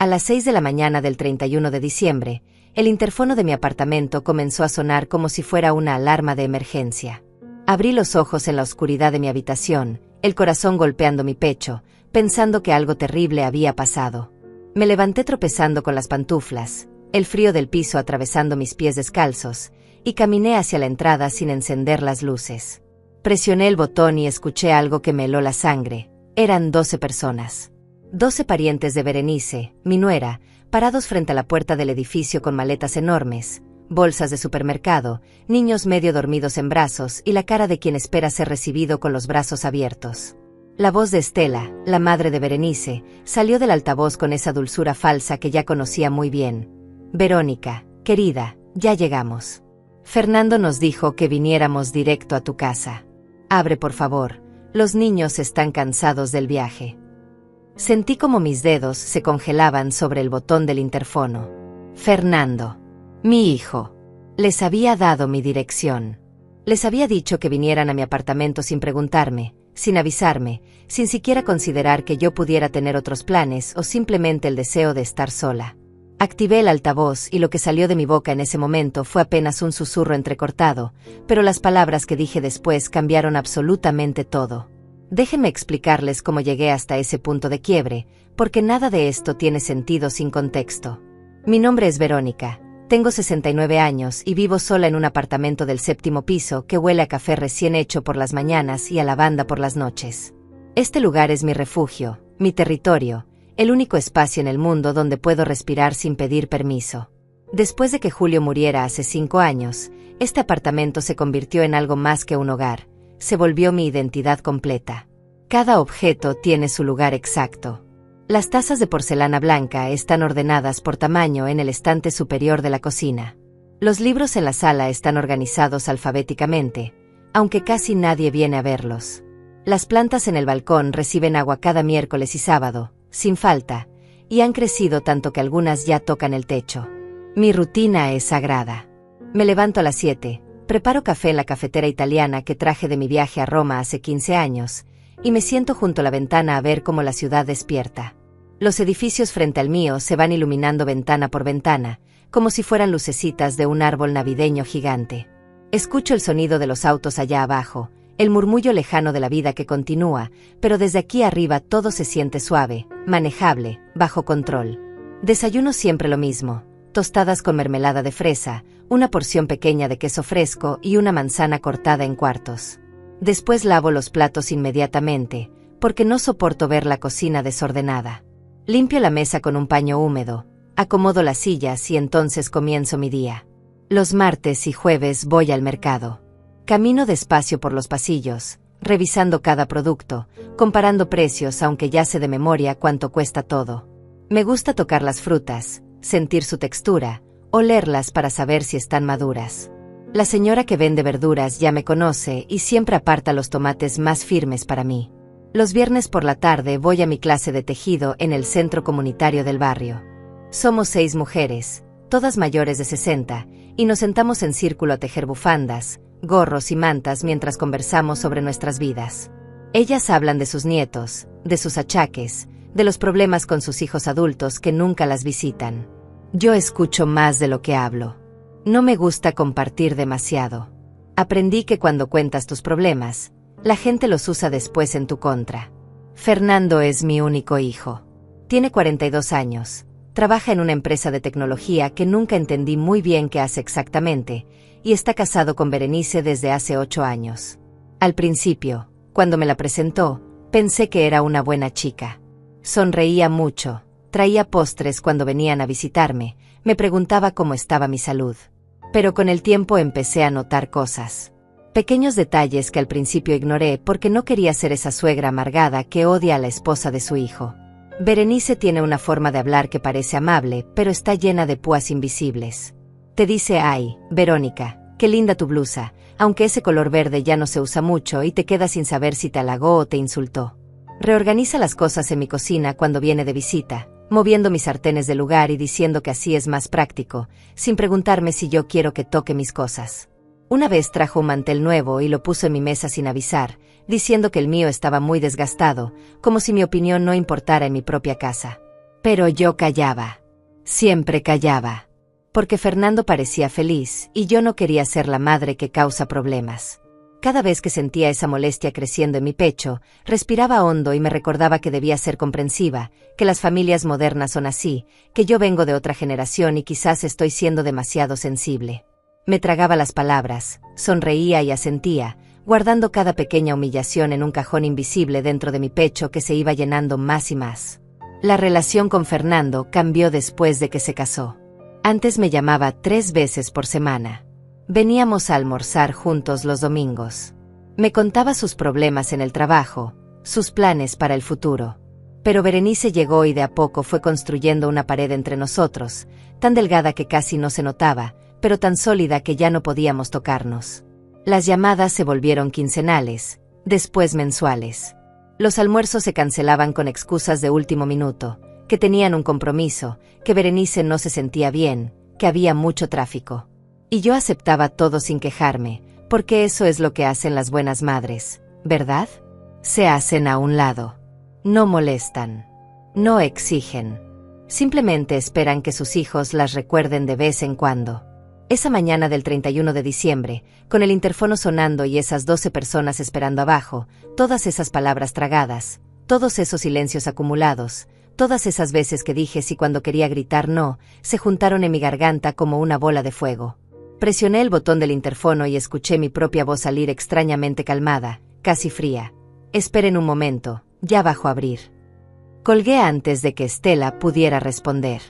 A las 6 de la mañana del 31 de diciembre, el interfono de mi apartamento comenzó a sonar como si fuera una alarma de emergencia. Abrí los ojos en la oscuridad de mi habitación, el corazón golpeando mi pecho, pensando que algo terrible había pasado. Me levanté tropezando con las pantuflas, el frío del piso atravesando mis pies descalzos, y caminé hacia la entrada sin encender las luces. Presioné el botón y escuché algo que me heló la sangre. Eran 12 personas. 12 parientes de Berenice, mi nuera, parados frente a la puerta del edificio con maletas enormes, bolsas de supermercado, niños medio dormidos en brazos y la cara de quien espera ser recibido con los brazos abiertos. La voz de Estela, la madre de Berenice, salió del altavoz con esa dulzura falsa que ya conocía muy bien. Verónica, querida, ya llegamos. Fernando nos dijo que viniéramos directo a tu casa. Abre por favor, los niños están cansados del viaje. Sentí como mis dedos se congelaban sobre el botón del interfono. Fernando, mi hijo. Les había dado mi dirección. Les había dicho que vinieran a mi apartamento sin preguntarme, sin avisarme, sin siquiera considerar que yo pudiera tener otros planes o simplemente el deseo de estar sola. Activé el altavoz y lo que salió de mi boca en ese momento fue apenas un susurro entrecortado, pero las palabras que dije después cambiaron absolutamente todo. Déjenme explicarles cómo llegué hasta ese punto de quiebre, porque nada de esto tiene sentido sin contexto. Mi nombre es Verónica, tengo 69 años y vivo sola en un apartamento del 7º piso que huele a café recién hecho por las mañanas y a lavanda por las noches. Este lugar es mi refugio, mi territorio, el único espacio en el mundo donde puedo respirar sin pedir permiso. Después de que Julio muriera hace 5 años, este apartamento se convirtió en algo más que un hogar, se volvió mi identidad completa. Cada objeto tiene su lugar exacto. Las tazas de porcelana blanca están ordenadas por tamaño en el estante superior de la cocina. Los libros en la sala están organizados alfabéticamente, aunque casi nadie viene a verlos. Las plantas en el balcón reciben agua cada miércoles y sábado, sin falta, y han crecido tanto que algunas ya tocan el techo. Mi rutina es sagrada. Me levanto a las 7, preparo café en la cafetera italiana que traje de mi viaje a Roma hace 15 años, y me siento junto a la ventana a ver cómo la ciudad despierta. Los edificios frente al mío se van iluminando ventana por ventana, como si fueran lucecitas de un árbol navideño gigante. Escucho el sonido de los autos allá abajo, el murmullo lejano de la vida que continúa, pero desde aquí arriba todo se siente suave, manejable, bajo control. Desayuno siempre lo mismo, tostadas con mermelada de fresa, una porción pequeña de queso fresco y una manzana cortada en cuartos. Después lavo los platos inmediatamente, porque no soporto ver la cocina desordenada. Limpio la mesa con un paño húmedo, acomodo las sillas y entonces comienzo mi día. Los martes y jueves voy al mercado. Camino despacio por los pasillos, revisando cada producto, comparando precios aunque ya sé de memoria cuánto cuesta todo. Me gusta tocar las frutas, sentir su textura, olerlas para saber si están maduras. La señora que vende verduras ya me conoce y siempre aparta los tomates más firmes para mí. Los viernes por la tarde voy a mi clase de tejido en el centro comunitario del barrio. Somos 6 mujeres, todas mayores de 60, y nos sentamos en círculo a tejer bufandas, gorros y mantas mientras conversamos sobre nuestras vidas. Ellas hablan de sus nietos, de sus achaques, de los problemas con sus hijos adultos que nunca las visitan. Yo escucho más de lo que hablo. No me gusta compartir demasiado. Aprendí que cuando cuentas tus problemas, la gente los usa después en tu contra. Fernando es mi único hijo. Tiene 42 años. Trabaja en una empresa de tecnología que nunca entendí muy bien qué hace exactamente, y está casado con Berenice desde hace 8 años. Al principio, cuando me la presentó, pensé que era una buena chica. Sonreía mucho, traía postres cuando venían a visitarme, me preguntaba cómo estaba mi salud. Pero con el tiempo empecé a notar cosas. Pequeños detalles que al principio ignoré porque no quería ser esa suegra amargada que odia a la esposa de su hijo. Berenice tiene una forma de hablar que parece amable, pero está llena de púas invisibles. Te dice: ay, Verónica, qué linda tu blusa, aunque ese color verde ya no se usa mucho y te quedas sin saber si te halagó o te insultó. Reorganiza las cosas en mi cocina cuando viene de visita, moviendo mis sartenes del lugar y diciendo que así es más práctico, sin preguntarme si yo quiero que toque mis cosas. Una vez trajo un mantel nuevo y lo puso en mi mesa sin avisar, diciendo que el mío estaba muy desgastado, como si mi opinión no importara en mi propia casa. Pero yo callaba. Siempre callaba. Porque Fernando parecía feliz y yo no quería ser la madre que causa problemas. Cada vez que sentía esa molestia creciendo en mi pecho, respiraba hondo y me recordaba que debía ser comprensiva, que las familias modernas son así, que yo vengo de otra generación y quizás estoy siendo demasiado sensible. Me tragaba las palabras, sonreía y asentía, guardando cada pequeña humillación en un cajón invisible dentro de mi pecho que se iba llenando más y más. La relación con Fernando cambió después de que se casó. Antes me llamaba 3 veces por semana. Veníamos a almorzar juntos los domingos. Me contaba sus problemas en el trabajo, sus planes para el futuro. Pero Berenice llegó y de a poco fue construyendo una pared entre nosotros, tan delgada que casi no se notaba, pero tan sólida que ya no podíamos tocarnos. Las llamadas se volvieron quincenales, después mensuales. Los almuerzos se cancelaban con excusas de último minuto, que tenían un compromiso, que Berenice no se sentía bien, que había mucho tráfico. Y yo aceptaba todo sin quejarme, porque eso es lo que hacen las buenas madres, ¿verdad? Se hacen a un lado. No molestan. No exigen. Simplemente esperan que sus hijos las recuerden de vez en cuando. Esa mañana del 31 de diciembre, con el interfono sonando y esas 12 personas esperando abajo, todas esas palabras tragadas, todos esos silencios acumulados, todas esas veces que dije sí cuando quería gritar no, se juntaron en mi garganta como una bola de fuego. Presioné el botón del interfono y escuché mi propia voz salir extrañamente calmada, casi fría. Esperen un momento, ya bajo a abrir. Colgué antes de que Estela pudiera responder.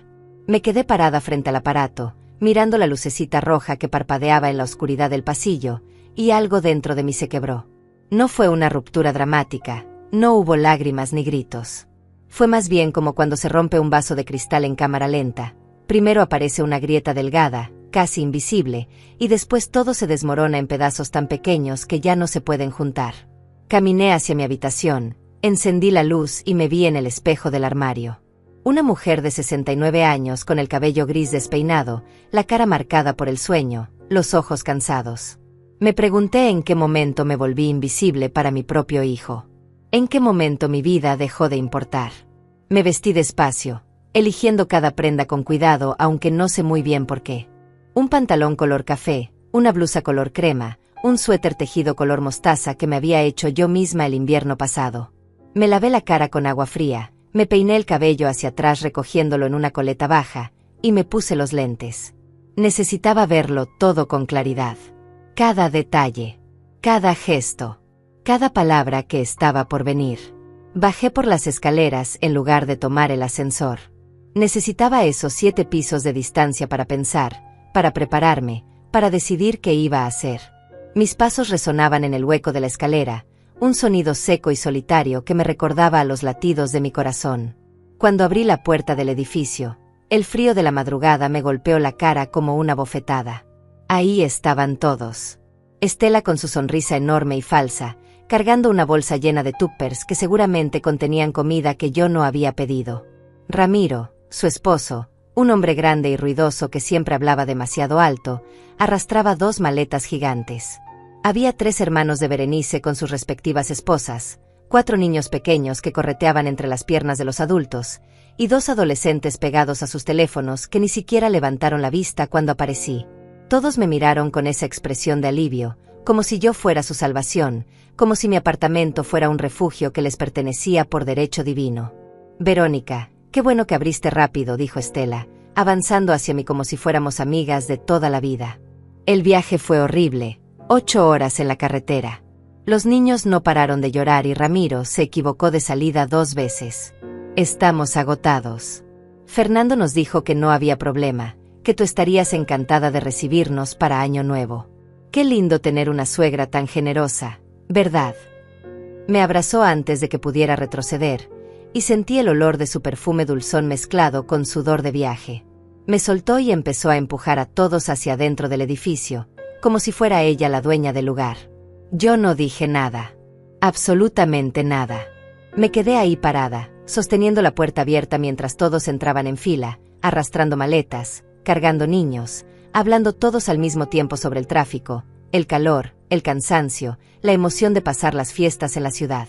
Me quedé parada frente al aparato, mirando la lucecita roja que parpadeaba en la oscuridad del pasillo, y algo dentro de mí se quebró. No fue una ruptura dramática, no hubo lágrimas ni gritos. Fue más bien como cuando se rompe un vaso de cristal en cámara lenta. Primero aparece una grieta delgada, casi invisible, y después todo se desmorona en pedazos tan pequeños que ya no se pueden juntar. Caminé hacia mi habitación, encendí la luz y me vi en el espejo del armario. Una mujer de 69 años con el cabello gris despeinado, la cara marcada por el sueño, los ojos cansados. Me pregunté en qué momento me volví invisible para mi propio hijo. ¿En qué momento mi vida dejó de importar? Me vestí despacio, eligiendo cada prenda con cuidado aunque no sé muy bien por qué. Un pantalón color café, una blusa color crema, un suéter tejido color mostaza que me había hecho yo misma el invierno pasado. Me lavé la cara con agua fría, me peiné el cabello hacia atrás recogiéndolo en una coleta baja, y me puse los lentes. Necesitaba verlo todo con claridad. Cada detalle, cada gesto, cada palabra que estaba por venir. Bajé por las escaleras en lugar de tomar el ascensor. Necesitaba esos 7 pisos de distancia para pensar, para prepararme, para decidir qué iba a hacer. Mis pasos resonaban en el hueco de la escalera, un sonido seco y solitario que me recordaba a los latidos de mi corazón. Cuando abrí la puerta del edificio, el frío de la madrugada me golpeó la cara como una bofetada. Ahí estaban todos. Estela con su sonrisa enorme y falsa, cargando una bolsa llena de tuppers que seguramente contenían comida que yo no había pedido. Ramiro, su esposo, un hombre grande y ruidoso que siempre hablaba demasiado alto, arrastraba 2 maletas gigantes. Había 3 hermanos de Berenice con sus respectivas esposas, 4 niños pequeños que correteaban entre las piernas de los adultos, y 2 adolescentes pegados a sus teléfonos que ni siquiera levantaron la vista cuando aparecí. Todos me miraron con esa expresión de alivio, como si yo fuera su salvación, como si mi apartamento fuera un refugio que les pertenecía por derecho divino. Verónica, qué bueno que abriste rápido, dijo Estela, avanzando hacia mí como si fuéramos amigas de toda la vida. El viaje fue horrible, 8 horas en la carretera. Los niños no pararon de llorar y Ramiro se equivocó de salida 2 veces. Estamos agotados. Fernando nos dijo que no había problema, que tú estarías encantada de recibirnos para Año Nuevo. Qué lindo tener una suegra tan generosa, ¿verdad? Me abrazó antes de que pudiera retroceder, y sentí el olor de su perfume dulzón mezclado con sudor de viaje. Me soltó y empezó a empujar a todos hacia adentro del edificio, como si fuera ella la dueña del lugar. Yo no dije nada. Absolutamente nada. Me quedé ahí parada, sosteniendo la puerta abierta mientras todos entraban en fila, arrastrando maletas, cargando niños, hablando todos al mismo tiempo sobre el tráfico, el calor, el cansancio, la emoción de pasar las fiestas en la ciudad.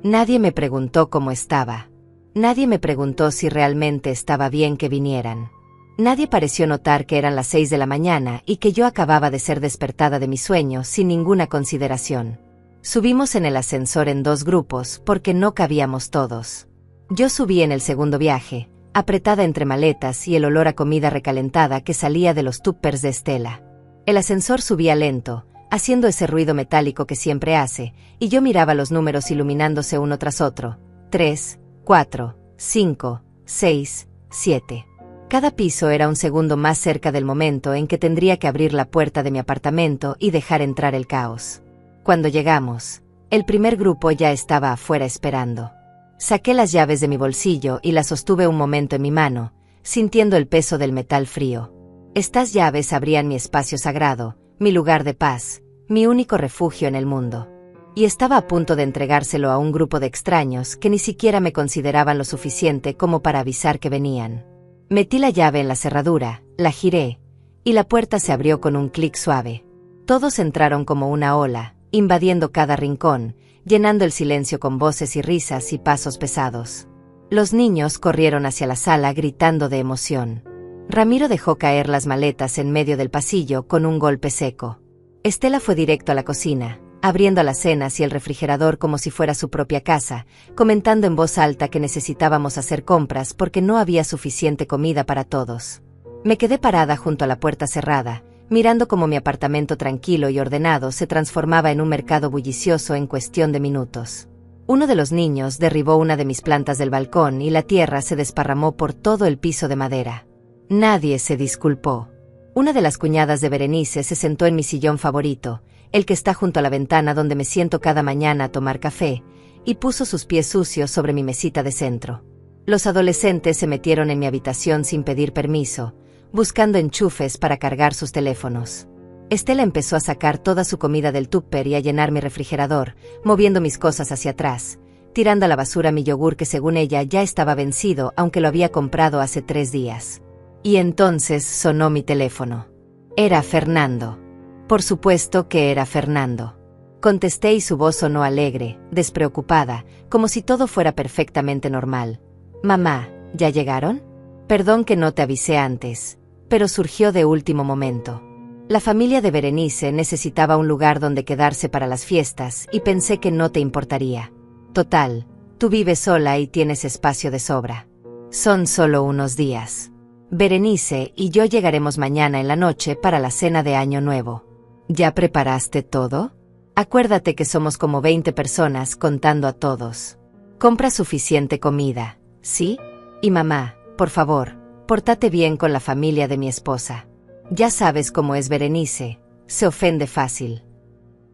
Nadie me preguntó cómo estaba. Nadie me preguntó si realmente estaba bien que vinieran. Nadie pareció notar que eran las 6 de la mañana y que yo acababa de ser despertada de mi sueño sin ninguna consideración. Subimos en el ascensor en 2 grupos porque no cabíamos todos. Yo subí en el segundo viaje, apretada entre maletas y el olor a comida recalentada que salía de los tuppers de Estela. El ascensor subía lento, haciendo ese ruido metálico que siempre hace, y yo miraba los números iluminándose uno tras otro. 3, 4, 5, 6, 7. Cada piso era un segundo más cerca del momento en que tendría que abrir la puerta de mi apartamento y dejar entrar el caos. Cuando llegamos, el primer grupo ya estaba afuera esperando. Saqué las llaves de mi bolsillo y las sostuve un momento en mi mano, sintiendo el peso del metal frío. Estas llaves abrían mi espacio sagrado, mi lugar de paz, mi único refugio en el mundo. Y estaba a punto de entregárselo a un grupo de extraños que ni siquiera me consideraban lo suficiente como para avisar que venían. Metí la llave en la cerradura, la giré, y la puerta se abrió con un clic suave. Todos entraron como una ola, invadiendo cada rincón, llenando el silencio con voces y risas y pasos pesados. Los niños corrieron hacia la sala gritando de emoción. Ramiro dejó caer las maletas en medio del pasillo con un golpe seco. Estela fue directo a la cocina, abriendo alacenas y el refrigerador como si fuera su propia casa, comentando en voz alta que necesitábamos hacer compras porque no había suficiente comida para todos. Me quedé parada junto a la puerta cerrada, mirando cómo mi apartamento tranquilo y ordenado se transformaba en un mercado bullicioso en cuestión de minutos. Uno de los niños derribó una de mis plantas del balcón y la tierra se desparramó por todo el piso de madera. Nadie se disculpó. Una de las cuñadas de Berenice se sentó en mi sillón favorito, el que está junto a la ventana donde me siento cada mañana a tomar café, y puso sus pies sucios sobre mi mesita de centro. Los adolescentes se metieron en mi habitación sin pedir permiso, buscando enchufes para cargar sus teléfonos. Estela empezó a sacar toda su comida del tupper y a llenar mi refrigerador, moviendo mis cosas hacia atrás, tirando a la basura mi yogur que según ella ya estaba vencido aunque lo había comprado hace 3 días. Y entonces sonó mi teléfono. Era Fernando. Por supuesto que era Fernando. Contesté y su voz sonó alegre, despreocupada, como si todo fuera perfectamente normal. «Mamá, ¿ya llegaron? Perdón que no te avisé antes, pero surgió de último momento. La familia de Berenice necesitaba un lugar donde quedarse para las fiestas y pensé que no te importaría. Total, tú vives sola y tienes espacio de sobra. Son solo unos días. Berenice y yo llegaremos mañana en la noche para la cena de Año Nuevo. ¿Ya preparaste todo? Acuérdate que somos como 20 personas contando a todos. Compra suficiente comida, ¿sí? Y mamá, por favor, pórtate bien con la familia de mi esposa. Ya sabes cómo es Berenice, se ofende fácil».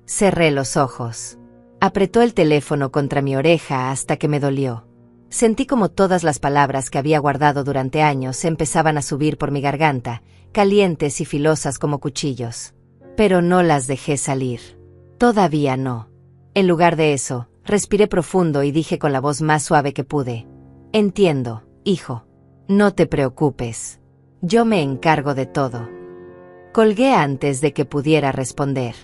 Cerré los ojos. Apretó el teléfono contra mi oreja hasta que me dolió. Sentí como todas las palabras que había guardado durante años empezaban a subir por mi garganta, calientes y filosas como cuchillos. Pero no las dejé salir. Todavía no. En lugar de eso, respiré profundo y dije con la voz más suave que pude: «Entiendo, hijo. No te preocupes. Yo me encargo de todo». Colgué antes de que pudiera responder.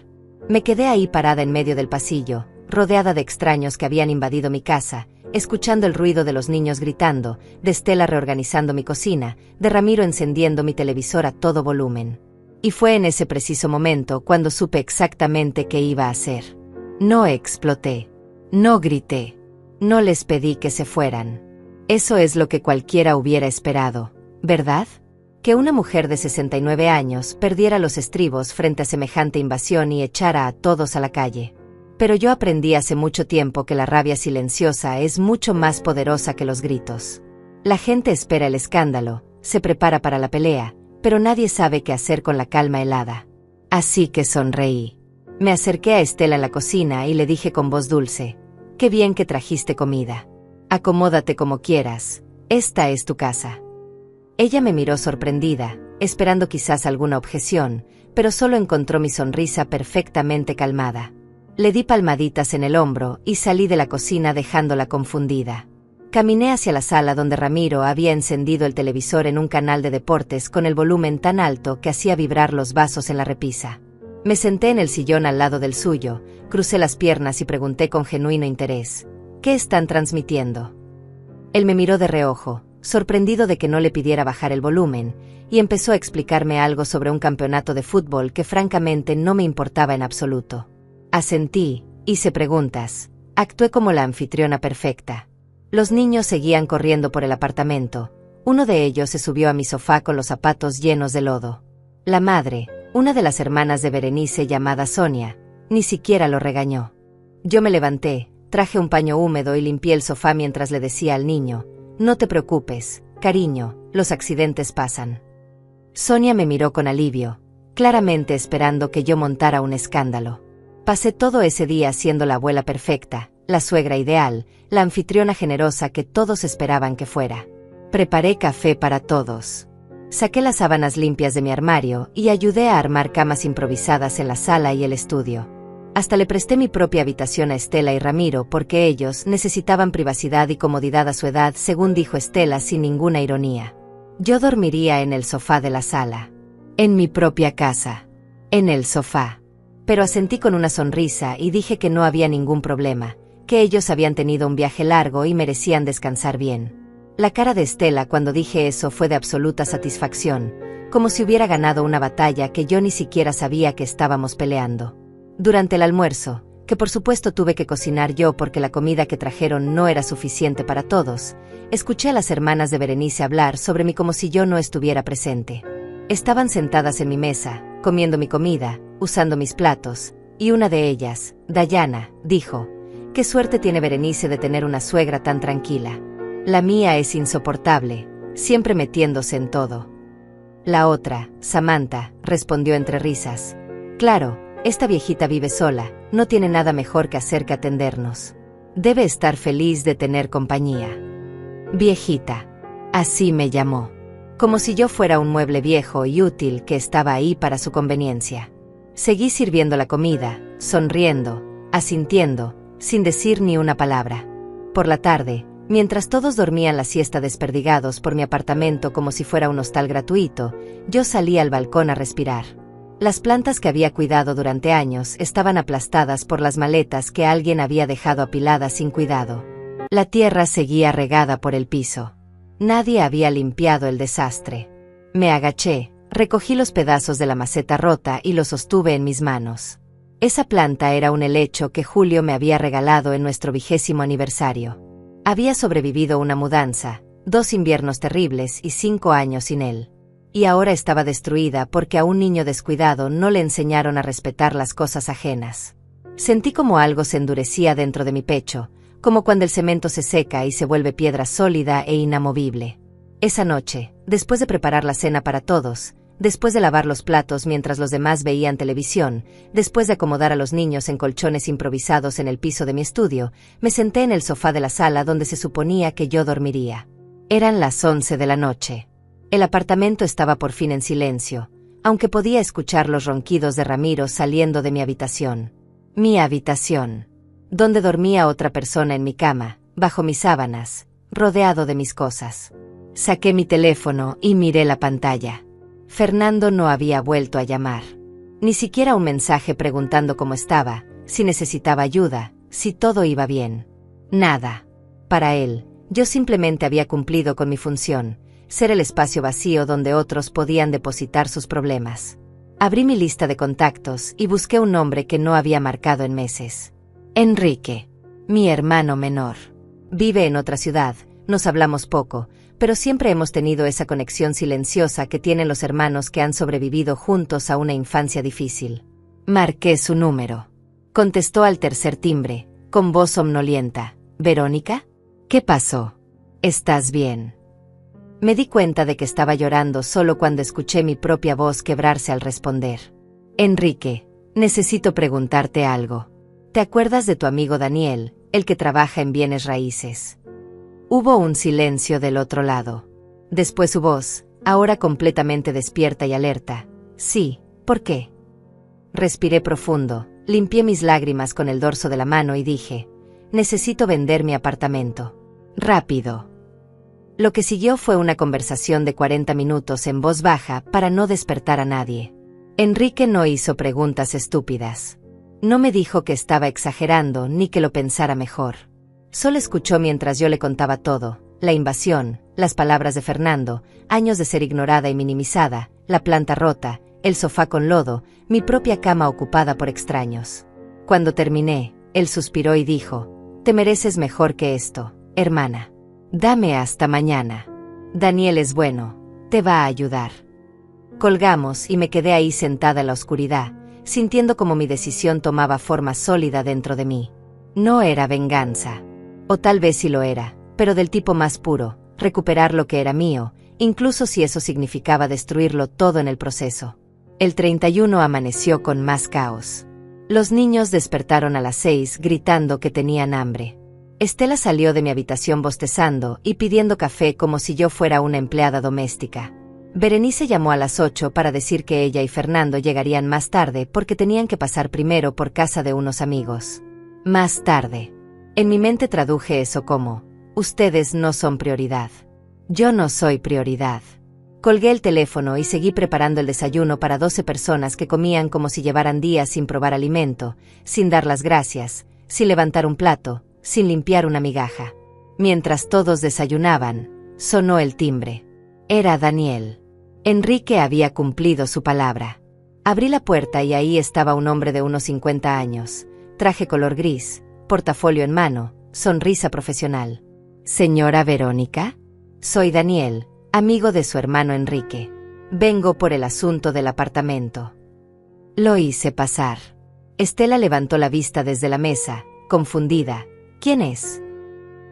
Me quedé ahí parada en medio del pasillo, rodeada de extraños que habían invadido mi casa, escuchando el ruido de los niños gritando, de Estela reorganizando mi cocina, de Ramiro encendiendo mi televisor a todo volumen. Y fue en ese preciso momento cuando supe exactamente qué iba a hacer. No exploté. No grité. No les pedí que se fueran. Eso es lo que cualquiera hubiera esperado, ¿verdad? Que una mujer de 69 años perdiera los estribos frente a semejante invasión y echara a todos a la calle. Pero yo aprendí hace mucho tiempo que la rabia silenciosa es mucho más poderosa que los gritos. La gente espera el escándalo, se prepara para la pelea, pero nadie sabe qué hacer con la calma helada. Así que sonreí. Me acerqué a Estela en la cocina y le dije con voz dulce: «Qué bien que trajiste comida. Acomódate como quieras, esta es tu casa». Ella me miró sorprendida, esperando quizás alguna objeción, pero solo encontró mi sonrisa perfectamente calmada. Le di palmaditas en el hombro y salí de la cocina dejándola confundida. Caminé hacia la sala donde Ramiro había encendido el televisor en un canal de deportes con el volumen tan alto que hacía vibrar los vasos en la repisa. Me senté en el sillón al lado del suyo, crucé las piernas y pregunté con genuino interés: «¿Qué están transmitiendo?». Él me miró de reojo, sorprendido de que no le pidiera bajar el volumen, y empezó a explicarme algo sobre un campeonato de fútbol que francamente no me importaba en absoluto. Asentí, hice preguntas, actué como la anfitriona perfecta. Los niños seguían corriendo por el apartamento. Uno de ellos se subió a mi sofá con los zapatos llenos de lodo. La madre, una de las hermanas de Berenice llamada Sonia, ni siquiera lo regañó. Yo me levanté, traje un paño húmedo y limpié el sofá mientras le decía al niño: «No te preocupes, cariño, los accidentes pasan». Sonia me miró con alivio, claramente esperando que yo montara un escándalo. Pasé todo ese día siendo la abuela perfecta, la suegra ideal, la anfitriona generosa que todos esperaban que fuera. Preparé café para todos. Saqué las sábanas limpias de mi armario y ayudé a armar camas improvisadas en la sala y el estudio. Hasta le presté mi propia habitación a Estela y Ramiro porque ellos necesitaban privacidad y comodidad a su edad, según dijo Estela sin ninguna ironía. Yo dormiría en el sofá de la sala. En mi propia casa. En el sofá. Pero asentí con una sonrisa y dije que no había ningún problema, que ellos habían tenido un viaje largo y merecían descansar bien. La cara de Estela cuando dije eso fue de absoluta satisfacción, como si hubiera ganado una batalla que yo ni siquiera sabía que estábamos peleando. Durante el almuerzo, que por supuesto tuve que cocinar yo porque la comida que trajeron no era suficiente para todos, escuché a las hermanas de Berenice hablar sobre mí como si yo no estuviera presente. Estaban sentadas en mi mesa, comiendo mi comida, usando mis platos, y una de ellas, Dayana, dijo: «Qué suerte tiene Berenice de tener una suegra tan tranquila. La mía es insoportable, siempre metiéndose en todo». La otra, Samantha, respondió entre risas: «Claro, esta viejita vive sola, no tiene nada mejor que hacer que atendernos. Debe estar feliz de tener compañía». Viejita. Así me llamó. Como si yo fuera un mueble viejo y útil que estaba ahí para su conveniencia. Seguí sirviendo la comida, sonriendo, asintiendo, sin decir ni una palabra. Por la tarde, mientras todos dormían la siesta desperdigados por mi apartamento como si fuera un hostal gratuito, yo salí al balcón a respirar. Las plantas que había cuidado durante años estaban aplastadas por las maletas que alguien había dejado apiladas sin cuidado. La tierra seguía regada por el piso. Nadie había limpiado el desastre. Me agaché, recogí los pedazos de la maceta rota y los sostuve en mis manos. Esa planta era un helecho que Julio me había regalado en nuestro 20º aniversario. Había sobrevivido una mudanza, 2 inviernos terribles y 5 años sin él. Y ahora estaba destruida porque a un niño descuidado no le enseñaron a respetar las cosas ajenas. Sentí como algo se endurecía dentro de mi pecho, como cuando el cemento se seca y se vuelve piedra sólida e inamovible. Esa noche, después de preparar la cena para todos, después de lavar los platos mientras los demás veían televisión, después de acomodar a los niños en colchones improvisados en el piso de mi estudio, me senté en el sofá de la sala donde se suponía que yo dormiría. Eran las 11 de la noche. El apartamento estaba por fin en silencio, aunque podía escuchar los ronquidos de Ramiro saliendo de mi habitación. Mi habitación. Donde dormía otra persona en mi cama, bajo mis sábanas, rodeado de mis cosas. Saqué mi teléfono y miré la pantalla. Fernando no había vuelto a llamar. Ni siquiera un mensaje preguntando cómo estaba, si necesitaba ayuda, si todo iba bien. Nada. Para él, yo simplemente había cumplido con mi función, ser el espacio vacío donde otros podían depositar sus problemas. Abrí mi lista de contactos y busqué un nombre que no había marcado en meses. Enrique. Mi hermano menor. Vive en otra ciudad, nos hablamos poco, pero siempre hemos tenido esa conexión silenciosa que tienen los hermanos que han sobrevivido juntos a una infancia difícil. Marqué su número. Contestó al tercer timbre, con voz somnolienta. «¿Verónica? ¿Qué pasó? ¿Estás bien?» Me di cuenta de que estaba llorando solo cuando escuché mi propia voz quebrarse al responder. «Enrique, necesito preguntarte algo. ¿Te acuerdas de tu amigo Daniel, el que trabaja en bienes raíces?» Hubo un silencio del otro lado. Después su voz, ahora completamente despierta y alerta. «Sí, ¿por qué?» Respiré profundo, limpié mis lágrimas con el dorso de la mano y dije: «Necesito vender mi apartamento. Rápido». Lo que siguió fue una conversación de 40 minutos en voz baja para no despertar a nadie. Enrique no hizo preguntas estúpidas. No me dijo que estaba exagerando ni que lo pensara mejor. Solo escuchó mientras yo le contaba todo, La invasión, las palabras de Fernando, años de ser ignorada y minimizada, la planta rota, el sofá con lodo, mi propia cama ocupada por extraños. Cuando terminé, él suspiró y dijo: «Te mereces mejor que esto, hermana. Dame hasta mañana. Daniel es bueno, te va a ayudar». Colgamos y me quedé ahí sentada en la oscuridad, sintiendo como mi decisión tomaba forma sólida dentro de mí. No era venganza. O tal vez sí lo era, pero del tipo más puro, recuperar lo que era mío, incluso si eso significaba destruirlo todo en el proceso. El 31 amaneció con más caos. Los niños despertaron a las 6 gritando que tenían hambre. Estela salió de mi habitación bostezando y pidiendo café como si yo fuera una empleada doméstica. Berenice llamó a las 8 para decir que ella y Fernando llegarían más tarde porque tenían que pasar primero por casa de unos amigos. Más tarde. En mi mente traduje eso como: ustedes no son prioridad. Yo no soy prioridad. Colgué el teléfono y seguí preparando el desayuno para 12 personas que comían como si llevaran días sin probar alimento, sin dar las gracias, sin levantar un plato, sin limpiar una migaja. Mientras todos desayunaban, sonó el timbre. Era Daniel. Enrique había cumplido su palabra. Abrí la puerta y ahí estaba un hombre de unos 50 años, traje color gris, portafolio en mano, sonrisa profesional. «¿Señora Verónica?» «Soy Daniel, amigo de su hermano Enrique. Vengo por el asunto del apartamento». Lo hice pasar. Estela levantó la vista desde la mesa, confundida. «¿Quién es?»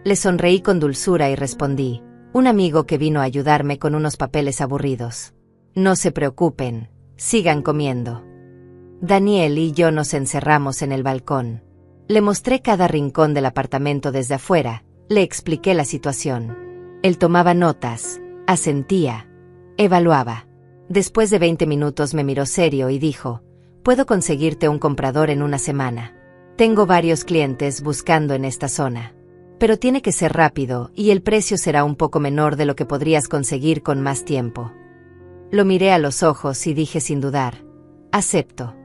Le sonreí con dulzura y respondí: «Un amigo que vino a ayudarme con unos papeles aburridos. No se preocupen, sigan comiendo». Daniel y yo nos encerramos en el balcón. Le mostré cada rincón del apartamento desde afuera, le expliqué la situación. Él tomaba notas, asentía, evaluaba. Después de 20 minutos me miró serio y dijo: «Puedo conseguirte un comprador en una semana. Tengo varios clientes buscando en esta zona. Pero tiene que ser rápido y el precio será un poco menor de lo que podrías conseguir con más tiempo». Lo miré a los ojos y dije sin dudar: «Acepto».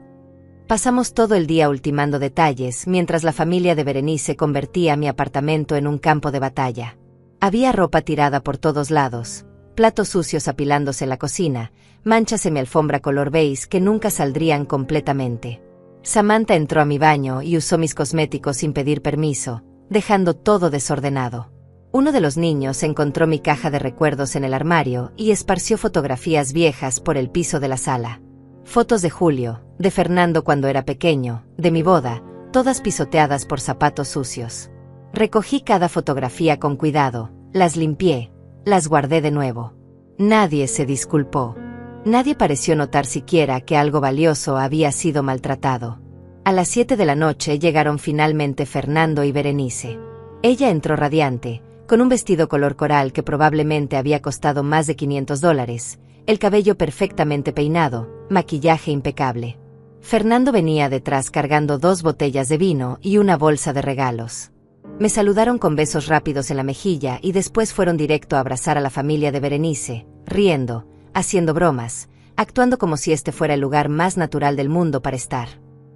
Pasamos todo el día ultimando detalles mientras la familia de Berenice convertía mi apartamento en un campo de batalla. Había ropa tirada por todos lados, platos sucios apilándose en la cocina, manchas en mi alfombra color beige que nunca saldrían completamente. Samantha entró a mi baño y usó mis cosméticos sin pedir permiso, dejando todo desordenado. Uno de los niños encontró mi caja de recuerdos en el armario y esparció fotografías viejas por el piso de la sala. Fotos de Julio, de Fernando cuando era pequeño, de mi boda, todas pisoteadas por zapatos sucios. Recogí cada fotografía con cuidado, las limpié, las guardé de nuevo. Nadie se disculpó. Nadie pareció notar siquiera que algo valioso había sido maltratado. A las 7 de la noche llegaron finalmente Fernando y Berenice. Ella entró radiante, con un vestido color coral que probablemente había costado más de $500, el cabello perfectamente peinado, maquillaje impecable. Fernando venía detrás cargando 2 botellas de vino y una bolsa de regalos. Me saludaron con besos rápidos en la mejilla y después fueron directo a abrazar a la familia de Berenice, riendo, haciendo bromas, actuando como si este fuera el lugar más natural del mundo para estar.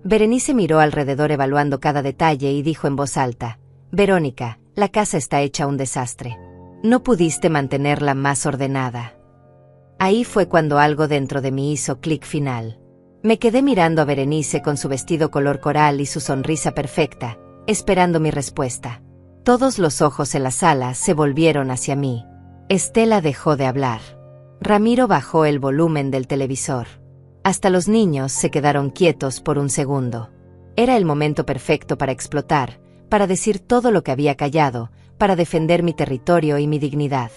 Berenice miró alrededor evaluando cada detalle y dijo en voz alta: «Verónica, la casa está hecha un desastre. No pudiste mantenerla más ordenada». Ahí fue cuando algo dentro de mí hizo clic final. Me quedé mirando a Berenice con su vestido color coral y su sonrisa perfecta, esperando mi respuesta. Todos los ojos en la sala se volvieron hacia mí. Estela dejó de hablar. Ramiro bajó el volumen del televisor. Hasta los niños se quedaron quietos por un segundo. Era el momento perfecto para explotar, para decir todo lo que había callado, para defender mi territorio y mi dignidad.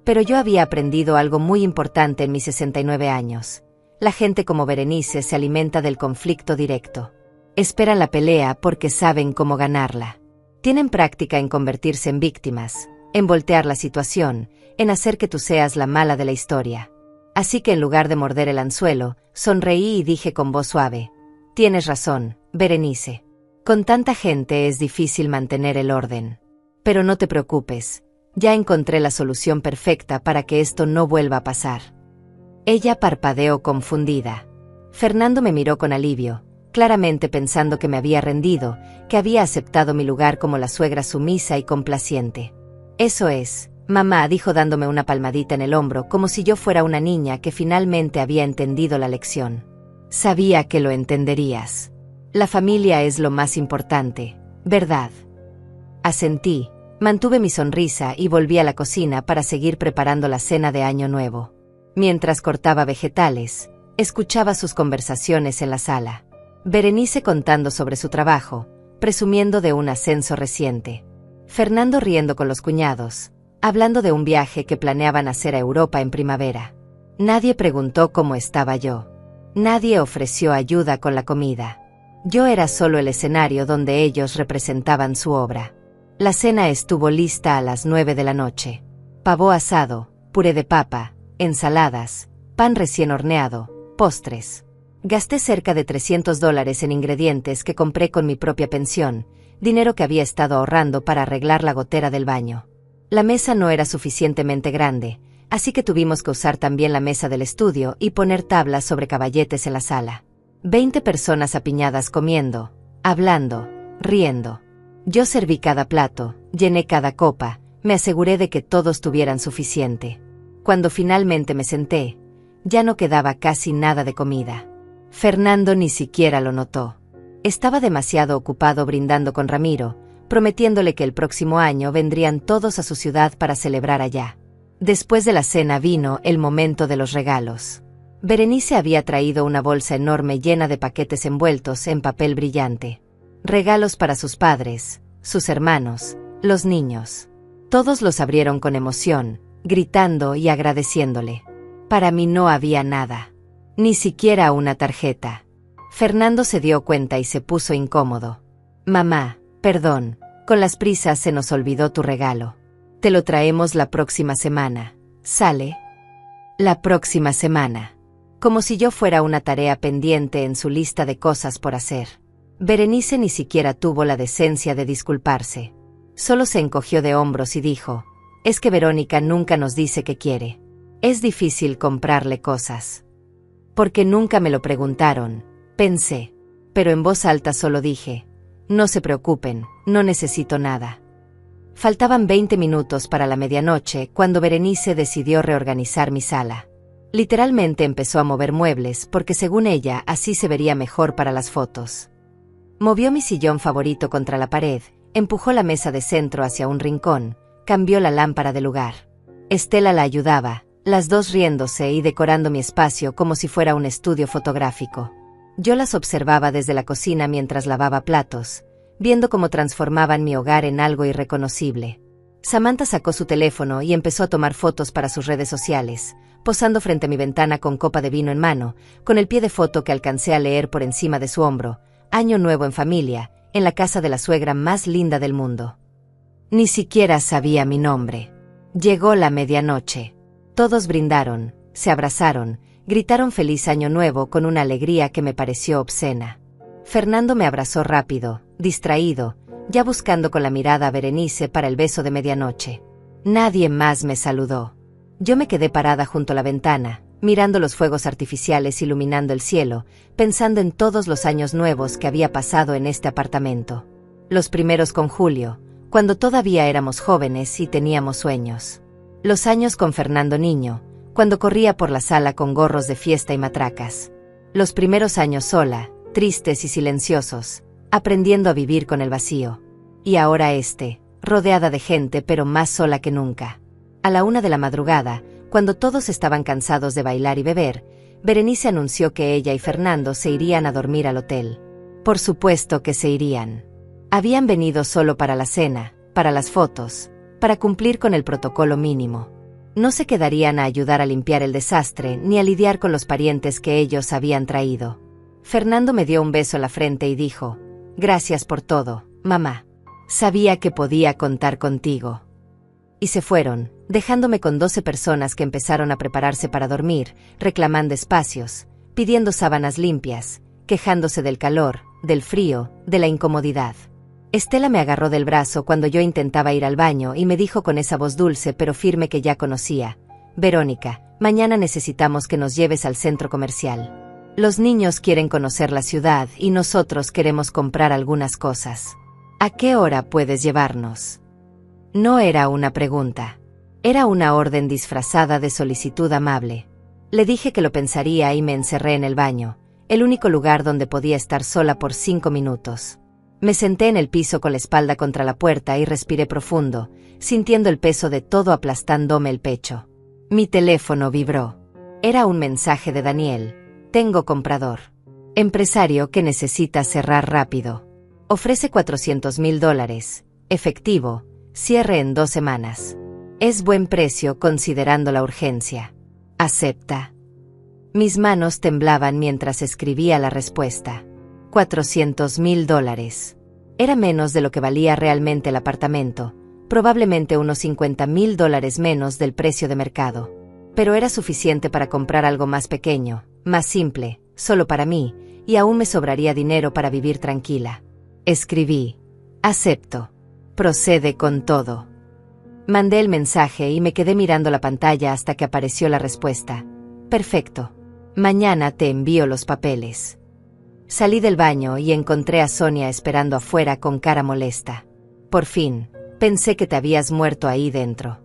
Pero yo había aprendido algo muy importante en mis 69 años. La gente como Berenice se alimenta del conflicto directo. Esperan la pelea porque saben cómo ganarla. Tienen práctica en convertirse en víctimas, en voltear la situación, en hacer que tú seas la mala de la historia. Así que en lugar de morder el anzuelo, sonreí y dije con voz suave: «Tienes razón, Berenice. Con tanta gente es difícil mantener el orden. Pero no te preocupes. Ya encontré la solución perfecta para que esto no vuelva a pasar». Ella parpadeó confundida. Fernando me miró con alivio, claramente pensando que me había rendido, que había aceptado mi lugar como la suegra sumisa y complaciente. «Eso es, Mamá, dijo dándome una palmadita en el hombro como si yo fuera una niña que finalmente había entendido la lección. Sabía que lo entenderías. La familia es lo más importante, ¿verdad? Asentí, mantuve mi sonrisa y volví a la cocina para seguir preparando la cena de Año Nuevo. Mientras cortaba vegetales, escuchaba sus conversaciones en la sala. Berenice contando sobre su trabajo, presumiendo de un ascenso reciente. Fernando riendo con los cuñados, hablando de un viaje que planeaban hacer a Europa en primavera. Nadie preguntó cómo estaba yo. Nadie ofreció ayuda con la comida. Yo era solo el escenario donde ellos representaban su obra. La cena estuvo lista a las 9 de la noche. Pavo asado, puré de papa, ensaladas, pan recién horneado, postres. Gasté cerca de $300 en ingredientes que compré con mi propia pensión, dinero que había estado ahorrando para arreglar la gotera del baño. La mesa no era suficientemente grande, así que tuvimos que usar también la mesa del estudio y poner tablas sobre caballetes en la sala. 20 personas apiñadas comiendo, hablando, riendo. Yo serví cada plato, llené cada copa, me aseguré de que todos tuvieran suficiente. Cuando finalmente me senté, ya no quedaba casi nada de comida. Fernando ni siquiera lo notó. Estaba demasiado ocupado brindando con Ramiro, prometiéndole que el próximo año vendrían todos a su ciudad para celebrar allá. Después de la cena vino el momento de los regalos. Berenice había traído una bolsa enorme llena de paquetes envueltos en papel brillante. Regalos para sus padres, sus hermanos, los niños. Todos los abrieron con emoción, gritando y agradeciéndole. Para mí no había nada. Ni siquiera una tarjeta. Fernando se dio cuenta y se puso incómodo. Mamá, perdón, con las prisas se nos olvidó tu regalo. Te lo traemos la próxima semana. ¿Sale? La próxima semana. Como si yo fuera una tarea pendiente en su lista de cosas por hacer. Berenice ni siquiera tuvo la decencia de disculparse. Solo se encogió de hombros y dijo, es que Verónica nunca nos dice qué quiere. Es difícil comprarle cosas. Porque nunca me lo preguntaron, pensé. Pero en voz alta solo dije, no se preocupen, no necesito nada. Faltaban 20 minutos para la medianoche cuando Berenice decidió reorganizar mi sala. Literalmente empezó a mover muebles porque según ella así se vería mejor para las fotos. Movió mi sillón favorito contra la pared, empujó la mesa de centro hacia un rincón, cambió la lámpara de lugar. Estela la ayudaba, las dos riéndose y decorando mi espacio como si fuera un estudio fotográfico. Yo las observaba desde la cocina mientras lavaba platos, viendo cómo transformaban mi hogar en algo irreconocible. Samantha sacó su teléfono y empezó a tomar fotos para sus redes sociales, posando frente a mi ventana con copa de vino en mano, con el pie de foto que alcancé a leer por encima de su hombro, Año Nuevo en familia, en la casa de la suegra más linda del mundo. Ni siquiera sabía mi nombre. Llegó la medianoche. Todos brindaron, se abrazaron, gritaron feliz Año Nuevo con una alegría que me pareció obscena. Fernando me abrazó rápido, distraído, ya buscando con la mirada a Berenice para el beso de medianoche. Nadie más me saludó. Yo me quedé parada junto a la ventana, mirando los fuegos artificiales iluminando el cielo, pensando en todos los años nuevos que había pasado en este apartamento. Los primeros con Julio, cuando todavía éramos jóvenes y teníamos sueños. Los años con Fernando niño, cuando corría por la sala con gorros de fiesta y matracas. Los primeros años sola, tristes y silenciosos, aprendiendo a vivir con el vacío. Y ahora rodeada de gente pero más sola que nunca. A la 1 de la madrugada, cuando todos estaban cansados de bailar y beber, Berenice anunció que ella y Fernando se irían a dormir al hotel. Por supuesto que se irían. Habían venido solo para la cena, para las fotos, para cumplir con el protocolo mínimo. No se quedarían a ayudar a limpiar el desastre ni a lidiar con los parientes que ellos habían traído. Fernando me dio un beso en la frente y dijo, gracias por todo, mamá. Sabía que podía contar contigo. Y se fueron, dejándome con 12 personas que empezaron a prepararse para dormir, reclamando espacios, pidiendo sábanas limpias, quejándose del calor, del frío, de la incomodidad. Estela me agarró del brazo cuando yo intentaba ir al baño y me dijo con esa voz dulce pero firme que ya conocía, Verónica, mañana necesitamos que nos lleves al centro comercial. Los niños quieren conocer la ciudad y nosotros queremos comprar algunas cosas. ¿A qué hora puedes llevarnos? No era una pregunta. Era una orden disfrazada de solicitud amable. Le dije que lo pensaría y me encerré en el baño, el único lugar donde podía estar sola por 5 minutos. Me senté en el piso con la espalda contra la puerta y respiré profundo, sintiendo el peso de todo aplastándome el pecho. Mi teléfono vibró. Era un mensaje de Daniel. Tengo comprador. Empresario que necesita cerrar rápido. Ofrece $400,000. Efectivo. Cierre en 2 semanas. Es buen precio considerando la urgencia. Acepta. Mis manos temblaban mientras escribía la respuesta. $400,000. Era menos de lo que valía realmente el apartamento, probablemente unos $50,000 menos del precio de mercado. Pero era suficiente para comprar algo más pequeño, más simple, solo para mí, y aún me sobraría dinero para vivir tranquila. Escribí. Acepto. Procede con todo. Mandé el mensaje y me quedé mirando la pantalla hasta que apareció la respuesta. Perfecto. Mañana te envío los papeles. Salí del baño y encontré a Sonia esperando afuera con cara molesta. Por fin, pensé que te habías muerto ahí dentro.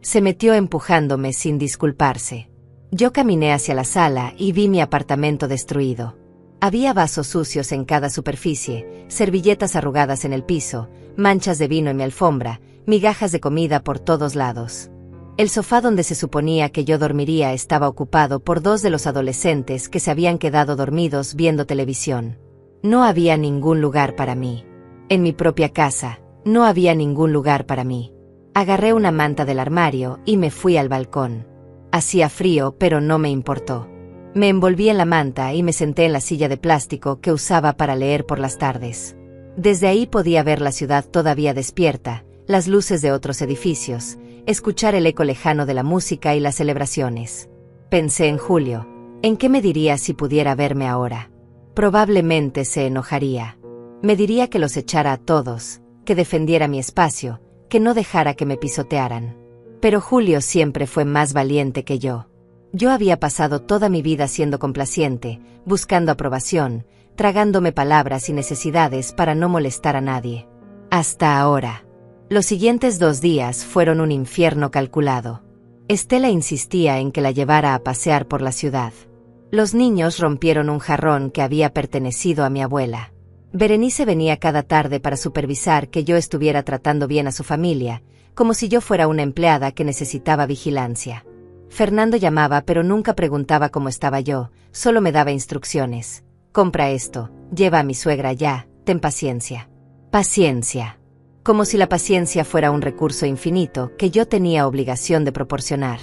Se metió empujándome sin disculparse. Yo caminé hacia la sala y vi mi apartamento destruido. Había vasos sucios en cada superficie, servilletas arrugadas en el piso, manchas de vino en mi alfombra, migajas de comida por todos lados. El sofá donde se suponía que yo dormiría estaba ocupado por 2 de los adolescentes que se habían quedado dormidos viendo televisión. No había ningún lugar para mí. En mi propia casa, no había ningún lugar para mí. Agarré una manta del armario y me fui al balcón. Hacía frío, pero no me importó. Me envolví en la manta y me senté en la silla de plástico que usaba para leer por las tardes. Desde ahí podía ver la ciudad todavía despierta, las luces de otros edificios, escuchar el eco lejano de la música y las celebraciones. Pensé en Julio. ¿En qué me diría si pudiera verme ahora? Probablemente se enojaría. Me diría que los echara a todos, que defendiera mi espacio, que no dejara que me pisotearan. Pero Julio siempre fue más valiente que yo. Yo había pasado toda mi vida siendo complaciente, buscando aprobación, tragándome palabras y necesidades para no molestar a nadie. Hasta ahora. Los siguientes 2 días fueron un infierno calculado. Estela insistía en que la llevara a pasear por la ciudad. Los niños rompieron un jarrón que había pertenecido a mi abuela. Berenice venía cada tarde para supervisar que yo estuviera tratando bien a su familia, como si yo fuera una empleada que necesitaba vigilancia. Fernando llamaba pero nunca preguntaba cómo estaba yo, solo me daba instrucciones. Compra esto, lleva a mi suegra ya, ten paciencia. Paciencia. Como si la paciencia fuera un recurso infinito que yo tenía obligación de proporcionar.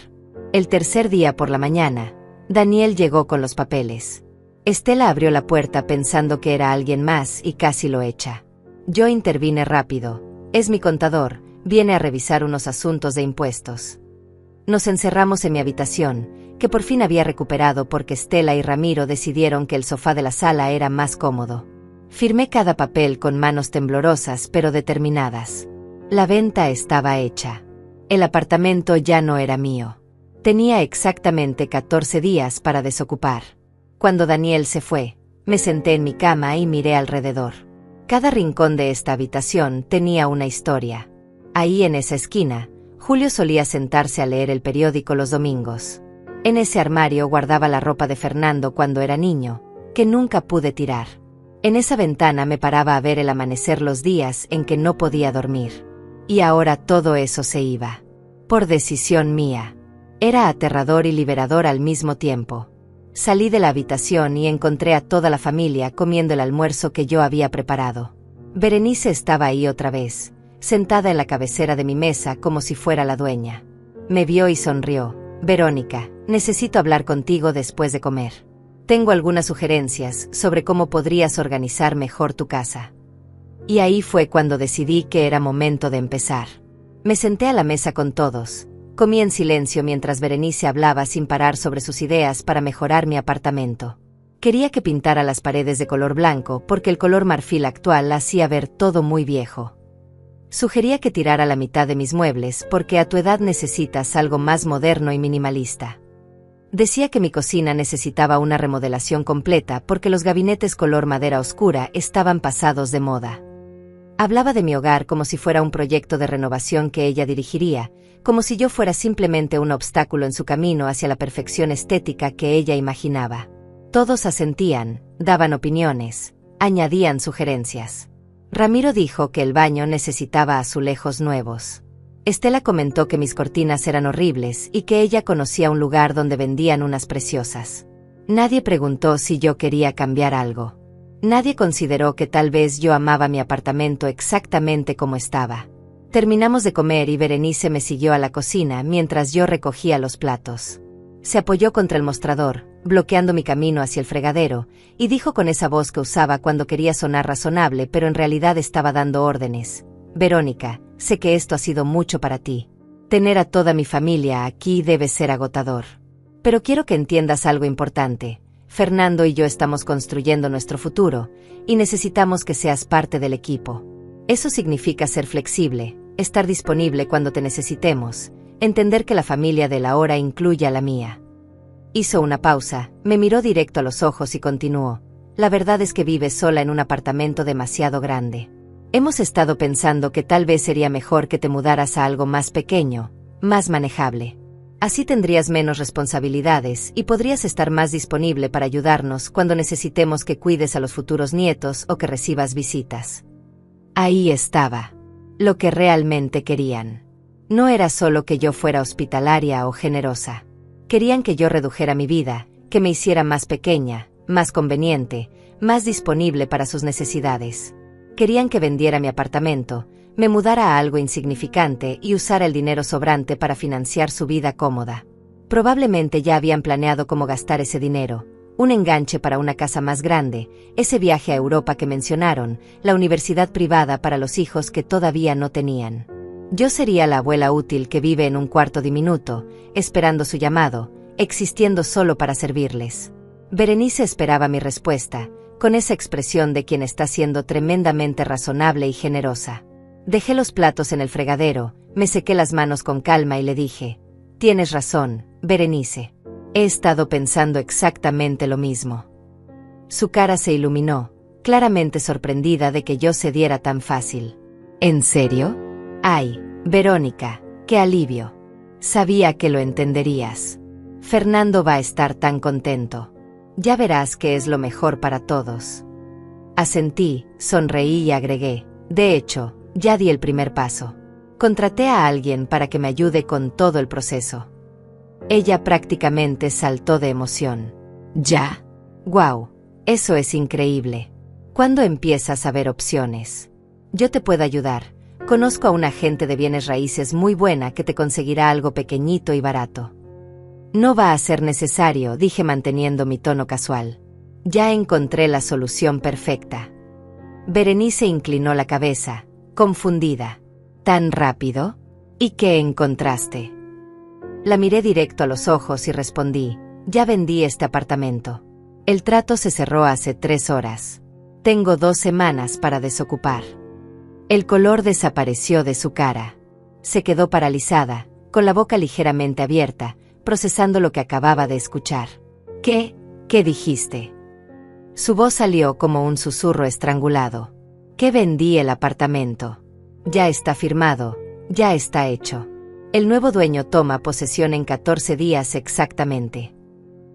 El tercer día por la mañana, Daniel llegó con los papeles. Estela abrió la puerta pensando que era alguien más y casi lo echa. Yo intervine rápido. Es mi contador, viene a revisar unos asuntos de impuestos. Nos encerramos en mi habitación, que por fin había recuperado porque Estela y Ramiro decidieron que el sofá de la sala era más cómodo. Firmé cada papel con manos temblorosas pero determinadas. La venta estaba hecha. El apartamento ya no era mío. Tenía exactamente 14 días para desocupar. Cuando Daniel se fue, me senté en mi cama y miré alrededor. Cada rincón de esta habitación tenía una historia. Ahí en esa esquina, Julio solía sentarse a leer el periódico los domingos. En ese armario guardaba la ropa de Fernando cuando era niño, que nunca pude tirar. En esa ventana me paraba a ver el amanecer los días en que no podía dormir. Y ahora todo eso se iba. Por decisión mía. Era aterrador y liberador al mismo tiempo. Salí de la habitación y encontré a toda la familia comiendo el almuerzo que yo había preparado. Berenice estaba ahí otra vez, sentada en la cabecera de mi mesa como si fuera la dueña. Me vio y sonrió. Verónica, necesito hablar contigo después de comer. Tengo algunas sugerencias sobre cómo podrías organizar mejor tu casa. Y ahí fue cuando decidí que era momento de empezar. Me senté a la mesa con todos. Comí en silencio mientras Berenice hablaba sin parar sobre sus ideas para mejorar mi apartamento. Quería que pintara las paredes de color blanco porque el color marfil actual hacía ver todo muy viejo. Sugería que tirara la mitad de mis muebles porque a tu edad necesitas algo más moderno y minimalista. Decía que mi cocina necesitaba una remodelación completa porque los gabinetes color madera oscura estaban pasados de moda. Hablaba de mi hogar como si fuera un proyecto de renovación que ella dirigiría, como si yo fuera simplemente un obstáculo en su camino hacia la perfección estética que ella imaginaba. Todos asentían, daban opiniones, añadían sugerencias. Ramiro dijo que el baño necesitaba azulejos nuevos. Estela comentó que mis cortinas eran horribles y que ella conocía un lugar donde vendían unas preciosas. Nadie preguntó si yo quería cambiar algo. Nadie consideró que tal vez yo amaba mi apartamento exactamente como estaba. Terminamos de comer y Berenice me siguió a la cocina mientras yo recogía los platos. Se apoyó contra el mostrador, bloqueando mi camino hacia el fregadero, y dijo con esa voz que usaba cuando quería sonar razonable pero en realidad estaba dando órdenes: Verónica, sé que esto ha sido mucho para ti. Tener a toda mi familia aquí debe ser agotador. Pero quiero que entiendas algo importante. Fernando y yo estamos construyendo nuestro futuro, y necesitamos que seas parte del equipo. Eso significa ser flexible, estar disponible cuando te necesitemos, entender que la familia de la hora incluye a la mía. Hizo una pausa, me miró directo a los ojos y continuó: la verdad es que vives sola en un apartamento demasiado grande. Hemos estado pensando que tal vez sería mejor que te mudaras a algo más pequeño, más manejable. Así tendrías menos responsabilidades y podrías estar más disponible para ayudarnos cuando necesitemos que cuides a los futuros nietos o que recibas visitas. Ahí estaba. Lo que realmente querían. No era solo que yo fuera hospitalaria o generosa. Querían que yo redujera mi vida, que me hiciera más pequeña, más conveniente, más disponible para sus necesidades. Querían que vendiera mi apartamento, me mudara a algo insignificante y usara el dinero sobrante para financiar su vida cómoda. Probablemente ya habían planeado cómo gastar ese dinero: un enganche para una casa más grande, ese viaje a Europa que mencionaron, la universidad privada para los hijos que todavía no tenían. Yo sería la abuela útil que vive en un cuarto diminuto, esperando su llamado, existiendo solo para servirles. Berenice esperaba mi respuesta, con esa expresión de quien está siendo tremendamente razonable y generosa. Dejé los platos en el fregadero, me sequé las manos con calma y le dije: tienes razón, Berenice. He estado pensando exactamente lo mismo. Su cara se iluminó, claramente sorprendida de que yo cediera tan fácil. ¿En serio? Ay, Verónica, qué alivio. Sabía que lo entenderías. Fernando va a estar tan contento. Ya verás que es lo mejor para todos. Asentí, sonreí y agregué: de hecho, ya di el primer paso. Contraté a alguien para que me ayude con todo el proceso. Ella prácticamente saltó de emoción. ¿Ya? ¡Guau! Eso es increíble. ¿Cuándo empiezas a ver opciones? Yo te puedo ayudar. Conozco a un agente de bienes raíces muy buena que te conseguirá algo pequeñito y barato. No va a ser necesario, dije manteniendo mi tono casual. Ya encontré la solución perfecta. Berenice inclinó la cabeza, confundida. ¿Tan rápido? ¿Y qué encontraste? La miré directo a los ojos y respondí: ya vendí este apartamento. El trato se cerró hace 3 horas. Tengo 2 semanas para desocupar. El color desapareció de su cara. Se quedó paralizada, con la boca ligeramente abierta, procesando lo que acababa de escuchar. ¿Qué? ¿Qué dijiste? Su voz salió como un susurro estrangulado. Que vendí el apartamento. Ya está firmado, ya está hecho. El nuevo dueño toma posesión en 14 días exactamente.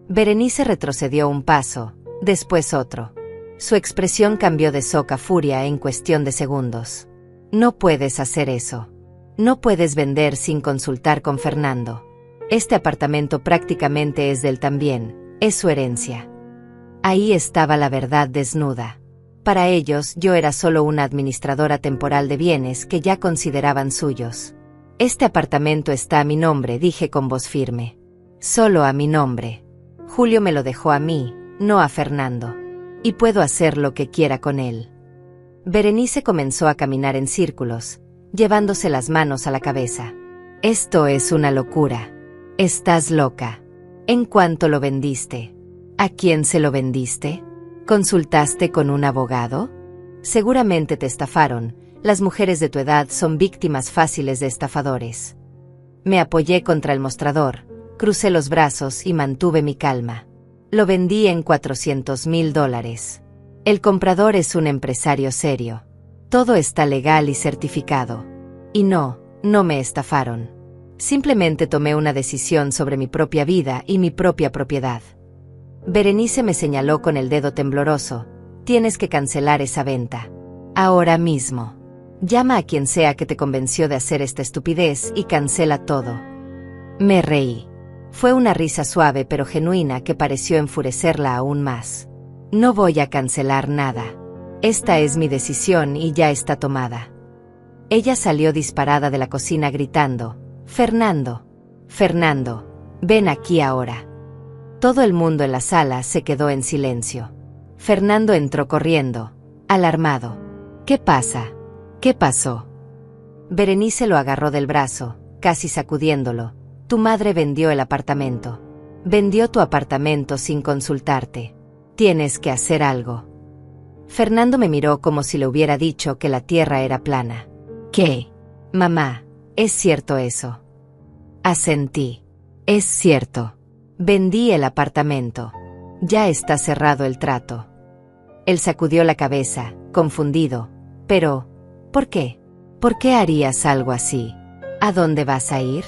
Berenice retrocedió un paso, después otro. Su expresión cambió de shock a furia en cuestión de segundos. No puedes hacer eso. No puedes vender sin consultar con Fernando. Este apartamento prácticamente es de él también, es su herencia. Ahí estaba la verdad desnuda. Para ellos yo era solo una administradora temporal de bienes que ya consideraban suyos. Este apartamento está a mi nombre, dije con voz firme. Solo a mi nombre. Julio me lo dejó a mí, no a Fernando. Y puedo hacer lo que quiera con él. Berenice comenzó a caminar en círculos, llevándose las manos a la cabeza. Esto es una locura. Estás loca. ¿En cuánto lo vendiste? ¿A quién se lo vendiste? ¿Consultaste con un abogado? Seguramente te estafaron. Las mujeres de tu edad son víctimas fáciles de estafadores. Me apoyé contra el mostrador, crucé los brazos y mantuve mi calma. Lo vendí en $400,000. El comprador es un empresario serio. Todo está legal y certificado. Y no me estafaron. Simplemente tomé una decisión sobre mi propia vida y mi propia propiedad. Berenice me señaló con el dedo tembloroso. Tienes que cancelar esa venta. Ahora mismo. Llama a quien sea que te convenció de hacer esta estupidez y cancela todo. Me reí. Fue una risa suave pero genuina que pareció enfurecerla aún más. No voy a cancelar nada. Esta es mi decisión y ya está tomada. Ella salió disparada de la cocina gritando, Fernando, Fernando, ven aquí ahora. Todo el mundo en la sala se quedó en silencio. Fernando entró corriendo, alarmado. ¿Qué pasa? ¿Qué pasó? Berenice lo agarró del brazo, casi sacudiéndolo. Tu madre vendió el apartamento. Vendió tu apartamento sin consultarte. Tienes que hacer algo. Fernando me miró como si le hubiera dicho que la tierra era plana. ¿Qué? Mamá, ¿es cierto eso? Asentí. Es cierto. Vendí el apartamento. Ya está cerrado el trato. Él sacudió la cabeza, confundido. Pero, ¿por qué? ¿Por qué harías algo así? ¿A dónde vas a ir?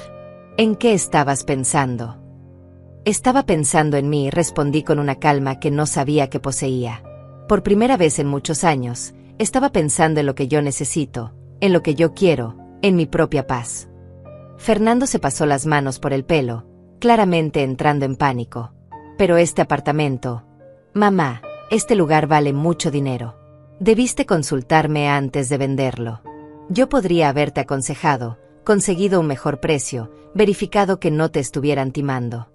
¿En qué estabas pensando? Estaba pensando en mí, respondí con una calma que no sabía que poseía. Por primera vez en muchos años, estaba pensando en lo que yo necesito, en lo que yo quiero, en mi propia paz. Fernando se pasó las manos por el pelo, claramente entrando en pánico. Pero este apartamento... Mamá, este lugar vale mucho dinero. Debiste consultarme antes de venderlo. Yo podría haberte aconsejado, conseguido un mejor precio, verificado que no te estuvieran timando.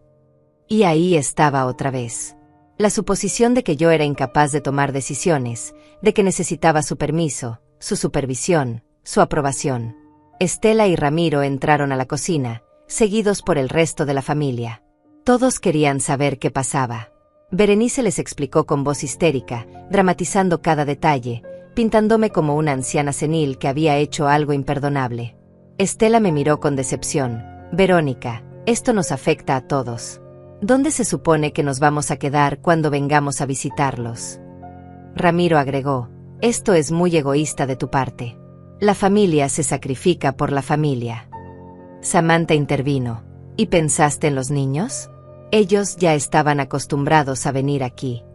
Y ahí estaba otra vez. La suposición de que yo era incapaz de tomar decisiones, de que necesitaba su permiso, su supervisión, su aprobación. Estela y Ramiro entraron a la cocina, seguidos por el resto de la familia. Todos querían saber qué pasaba. Berenice les explicó con voz histérica, dramatizando cada detalle, pintándome como una anciana senil que había hecho algo imperdonable. Estela me miró con decepción. Verónica, esto nos afecta a todos. ¿Dónde se supone que nos vamos a quedar cuando vengamos a visitarlos? Ramiro agregó, esto es muy egoísta de tu parte. La familia se sacrifica por la familia. Samantha intervino. ¿Y pensaste en los niños? Ellos ya estaban acostumbrados a venir aquí.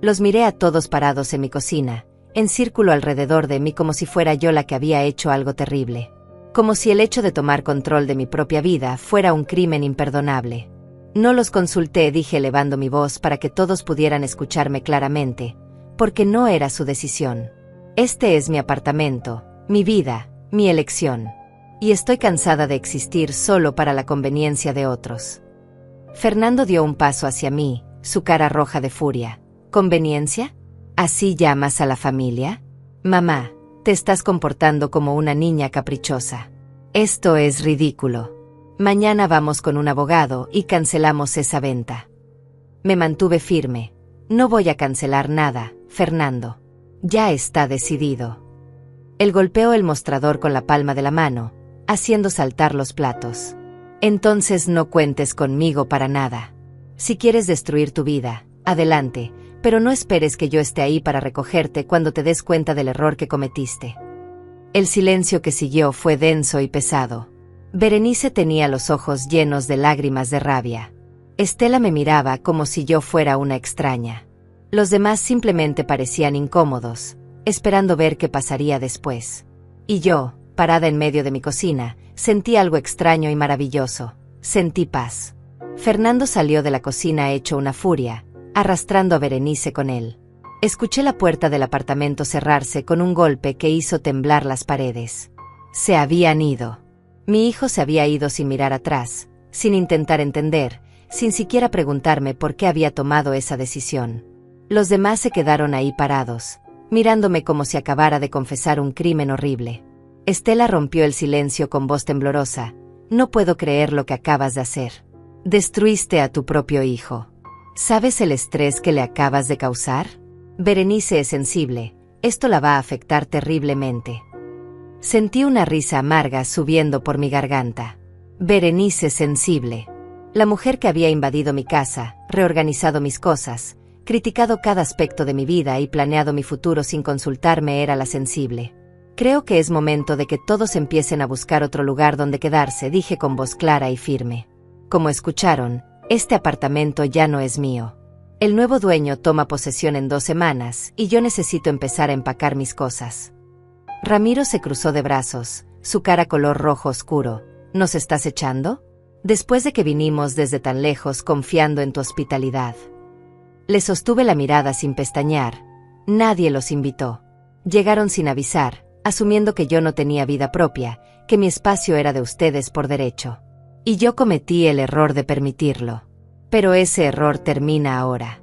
Los miré a todos parados en mi cocina, en círculo alrededor de mí como si fuera yo la que había hecho algo terrible. Como si el hecho de tomar control de mi propia vida fuera un crimen imperdonable. No los consulté, dije elevando mi voz para que todos pudieran escucharme claramente, porque no era su decisión. Este es mi apartamento, mi vida, mi elección. Y estoy cansada de existir solo para la conveniencia de otros. Fernando dio un paso hacia mí, su cara roja de furia. ¿Conveniencia? ¿Así llamas a la familia? Mamá, te estás comportando como una niña caprichosa. Esto es ridículo. Mañana vamos con un abogado y cancelamos esa venta. Me mantuve firme. No voy a cancelar nada, Fernando. Ya está decidido. Él golpeó el mostrador con la palma de la mano, haciendo saltar los platos. Entonces no cuentes conmigo para nada. Si quieres destruir tu vida, adelante, pero no esperes que yo esté ahí para recogerte cuando te des cuenta del error que cometiste. El silencio que siguió fue denso y pesado. Berenice tenía los ojos llenos de lágrimas de rabia. Estela me miraba como si yo fuera una extraña. Los demás simplemente parecían incómodos, esperando ver qué pasaría después. Y yo, parada en medio de mi cocina, sentí algo extraño y maravilloso. Sentí paz. Fernando salió de la cocina hecho una furia, arrastrando a Berenice con él. Escuché la puerta del apartamento cerrarse con un golpe que hizo temblar las paredes. Se habían ido. Mi hijo se había ido sin mirar atrás, sin intentar entender, sin siquiera preguntarme por qué había tomado esa decisión. Los demás se quedaron ahí parados, mirándome como si acabara de confesar un crimen horrible. Estela rompió el silencio con voz temblorosa. No puedo creer lo que acabas de hacer. Destruiste a tu propio hijo. ¿Sabes el estrés que le acabas de causar? Berenice es sensible. Esto la va a afectar terriblemente. Sentí una risa amarga subiendo por mi garganta. Berenice sensible. La mujer que había invadido mi casa, reorganizado mis cosas, criticado cada aspecto de mi vida y planeado mi futuro sin consultarme era la sensible. Creo que es momento de que todos empiecen a buscar otro lugar donde quedarse, dije con voz clara y firme. Como escucharon, este apartamento ya no es mío. El nuevo dueño toma posesión en 2 semanas y yo necesito empezar a empacar mis cosas. Ramiro se cruzó de brazos, su cara color rojo oscuro. ¿Nos estás echando? Después de que vinimos desde tan lejos confiando en tu hospitalidad. Le sostuve la mirada sin pestañear. Nadie los invitó. Llegaron sin avisar, asumiendo que yo no tenía vida propia, que mi espacio era de ustedes por derecho. Y yo cometí el error de permitirlo. Pero ese error termina ahora.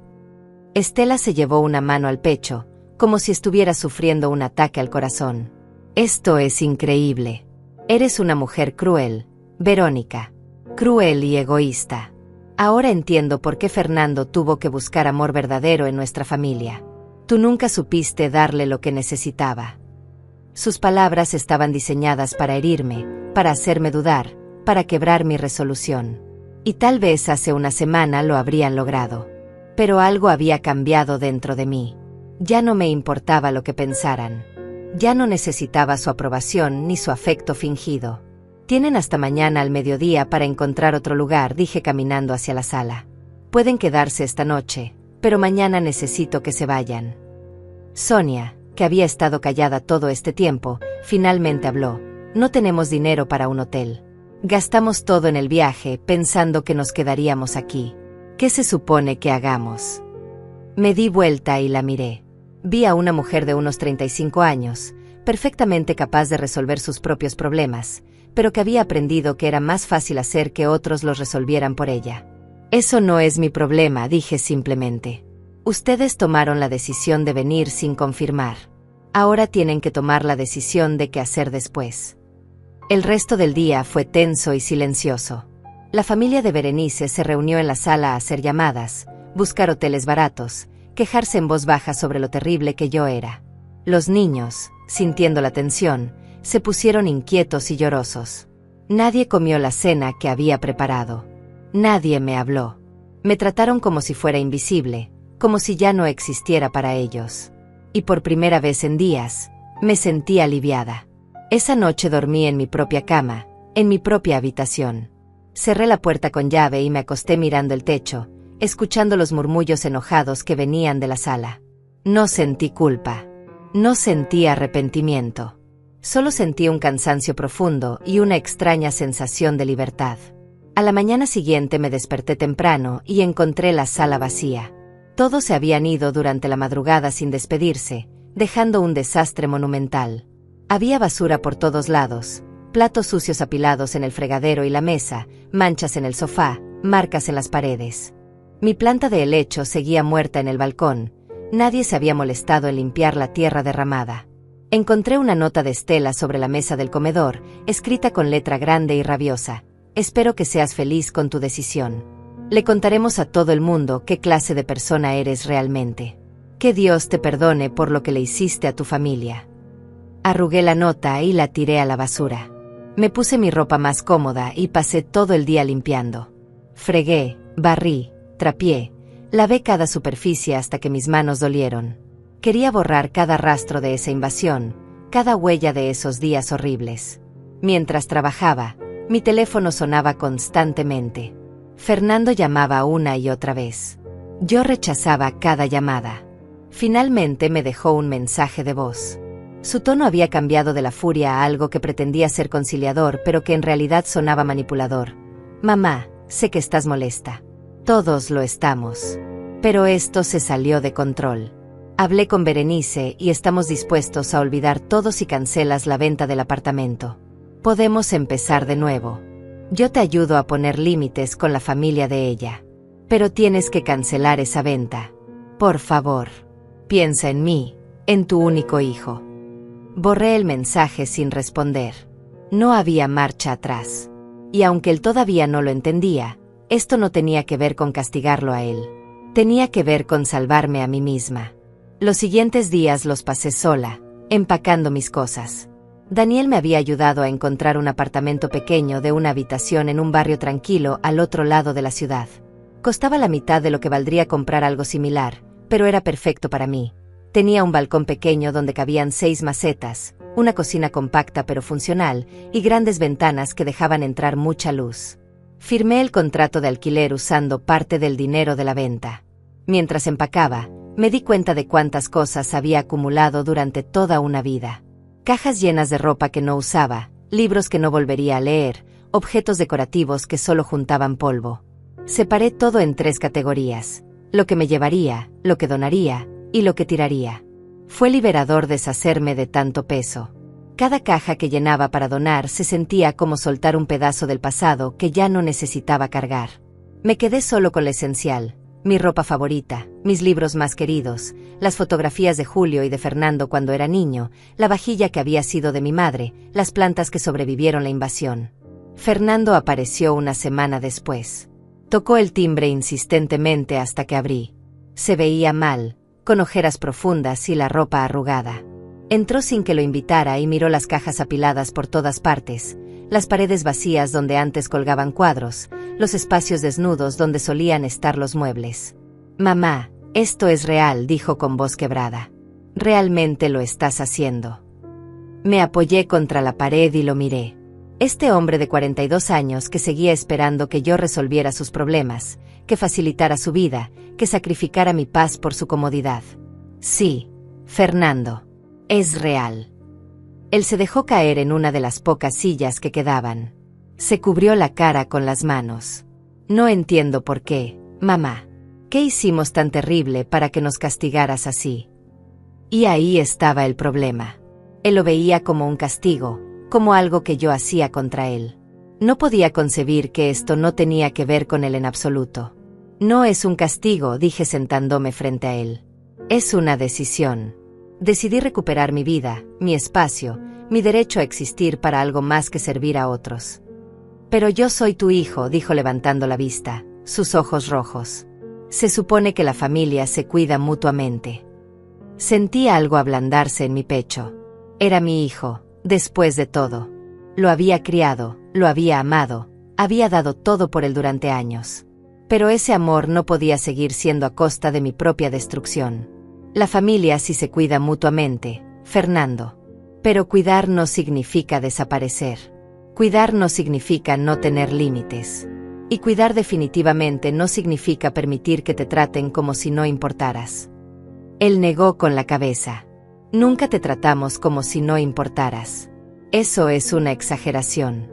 Estela se llevó una mano al pecho, como si estuviera sufriendo un ataque al corazón. Esto es increíble. Eres una mujer cruel, Verónica. Cruel y egoísta. Ahora entiendo por qué Fernando tuvo que buscar amor verdadero en nuestra familia. Tú nunca supiste darle lo que necesitaba. Sus palabras estaban diseñadas para herirme, para hacerme dudar, para quebrar mi resolución. Y tal vez hace una semana lo habrían logrado. Pero algo había cambiado dentro de mí. Ya no me importaba lo que pensaran. Ya no necesitaba su aprobación ni su afecto fingido. Tienen hasta mañana al mediodía para encontrar otro lugar, dije caminando hacia la sala. Pueden quedarse esta noche, pero mañana necesito que se vayan. Sonia, que había estado callada todo este tiempo, finalmente habló. No tenemos dinero para un hotel. Gastamos todo en el viaje pensando que nos quedaríamos aquí. ¿Qué se supone que hagamos? Me di vuelta y la miré. Vi a una mujer de unos 35 años, perfectamente capaz de resolver sus propios problemas, pero que había aprendido que era más fácil hacer que otros los resolvieran por ella. Eso no es mi problema, dije simplemente. Ustedes tomaron la decisión de venir sin confirmar. Ahora tienen que tomar la decisión de qué hacer después. El resto del día fue tenso y silencioso. La familia de Berenice se reunió en la sala a hacer llamadas, buscar hoteles baratos, quejarse en voz baja sobre lo terrible que yo era. Los niños, sintiendo la tensión, se pusieron inquietos y llorosos. Nadie comió la cena que había preparado. Nadie me habló. Me trataron como si fuera invisible, como si ya no existiera para ellos. Y por primera vez en días, me sentí aliviada. Esa noche dormí en mi propia cama, en mi propia habitación. Cerré la puerta con llave y me acosté mirando el techo, escuchando los murmullos enojados que venían de la sala. No sentí culpa. No sentí arrepentimiento. Solo sentí un cansancio profundo y una extraña sensación de libertad. A la mañana siguiente me desperté temprano y encontré la sala vacía. Todos se habían ido durante la madrugada sin despedirse, dejando un desastre monumental. Había basura por todos lados, platos sucios apilados en el fregadero y la mesa, manchas en el sofá, marcas en las paredes. Mi planta de helecho seguía muerta en el balcón. Nadie se había molestado en limpiar la tierra derramada. Encontré una nota de Estela sobre la mesa del comedor, escrita con letra grande y rabiosa. Espero que seas feliz con tu decisión. Le contaremos a todo el mundo qué clase de persona eres realmente. Que Dios te perdone por lo que le hiciste a tu familia. Arrugué la nota y la tiré a la basura. Me puse mi ropa más cómoda y pasé todo el día limpiando. Fregué, barrí, trapié, lavé cada superficie hasta que mis manos dolieron. Quería borrar cada rastro de esa invasión, cada huella de esos días horribles. Mientras trabajaba, mi teléfono sonaba constantemente. Fernando llamaba una y otra vez. Yo rechazaba cada llamada. Finalmente me dejó un mensaje de voz. Su tono había cambiado de la furia a algo que pretendía ser conciliador, pero que en realidad sonaba manipulador. Mamá, sé que estás molesta. Todos lo estamos. Pero esto se salió de control. Hablé con Berenice y estamos dispuestos a olvidar todo si cancelas la venta del apartamento. Podemos empezar de nuevo. Yo te ayudo a poner límites con la familia de ella. Pero tienes que cancelar esa venta. Por favor. Piensa en mí, en tu único hijo. Borré el mensaje sin responder. No había marcha atrás. Y aunque él todavía no lo entendía, esto no tenía que ver con castigarlo a él. Tenía que ver con salvarme a mí misma. Los siguientes días los pasé sola, empacando mis cosas. Daniel me había ayudado a encontrar un apartamento pequeño de una habitación en un barrio tranquilo al otro lado de la ciudad. Costaba la mitad de lo que valdría comprar algo similar, pero era perfecto para mí. Tenía un balcón pequeño donde cabían 6 macetas, una cocina compacta pero funcional y grandes ventanas que dejaban entrar mucha luz. Firmé el contrato de alquiler usando parte del dinero de la venta. Mientras empacaba, me di cuenta de cuántas cosas había acumulado durante toda una vida. Cajas llenas de ropa que no usaba, libros que no volvería a leer, objetos decorativos que solo juntaban polvo. Separé todo en 3 categorías: lo que me llevaría, lo que donaría y lo que tiraría. Fue liberador deshacerme de tanto peso. Cada caja que llenaba para donar se sentía como soltar un pedazo del pasado que ya no necesitaba cargar. Me quedé solo con lo esencial: mi ropa favorita, mis libros más queridos, las fotografías de Julio y de Fernando cuando era niño, la vajilla que había sido de mi madre, las plantas que sobrevivieron la invasión. Fernando apareció una semana después. Tocó el timbre insistentemente hasta que abrí. Se veía mal, con ojeras profundas y la ropa arrugada. Entró sin que lo invitara y miró las cajas apiladas por todas partes, las paredes vacías donde antes colgaban cuadros, los espacios desnudos donde solían estar los muebles. «Mamá, esto es real», dijo con voz quebrada. «Realmente lo estás haciendo». Me apoyé contra la pared y lo miré. Este hombre de 42 años que seguía esperando que yo resolviera sus problemas, que facilitara su vida, que sacrificara mi paz por su comodidad. Sí, Fernando. Es real. Él se dejó caer en una de las pocas sillas que quedaban. Se cubrió la cara con las manos. «No entiendo por qué, mamá. ¿Qué hicimos tan terrible para que nos castigaras así?» Y ahí estaba el problema. Él lo veía como un castigo, como algo que yo hacía contra él. No podía concebir que esto no tenía que ver con él en absoluto. «No es un castigo», dije sentándome frente a él. «Es una decisión. Decidí recuperar mi vida, mi espacio, mi derecho a existir para algo más que servir a otros». «Pero yo soy tu hijo», dijo levantando la vista, sus ojos rojos. «Se supone que la familia se cuida mutuamente». Sentí algo ablandarse en mi pecho. Era mi hijo, después de todo. Lo había criado, lo había amado, había dado todo por él durante años. Pero ese amor no podía seguir siendo a costa de mi propia destrucción. La familia sí se cuida mutuamente, Fernando. Pero cuidar no significa desaparecer. Cuidar no significa no tener límites. Y cuidar definitivamente no significa permitir que te traten como si no importaras. Él negó con la cabeza. «Nunca te tratamos como si no importaras. Eso es una exageración».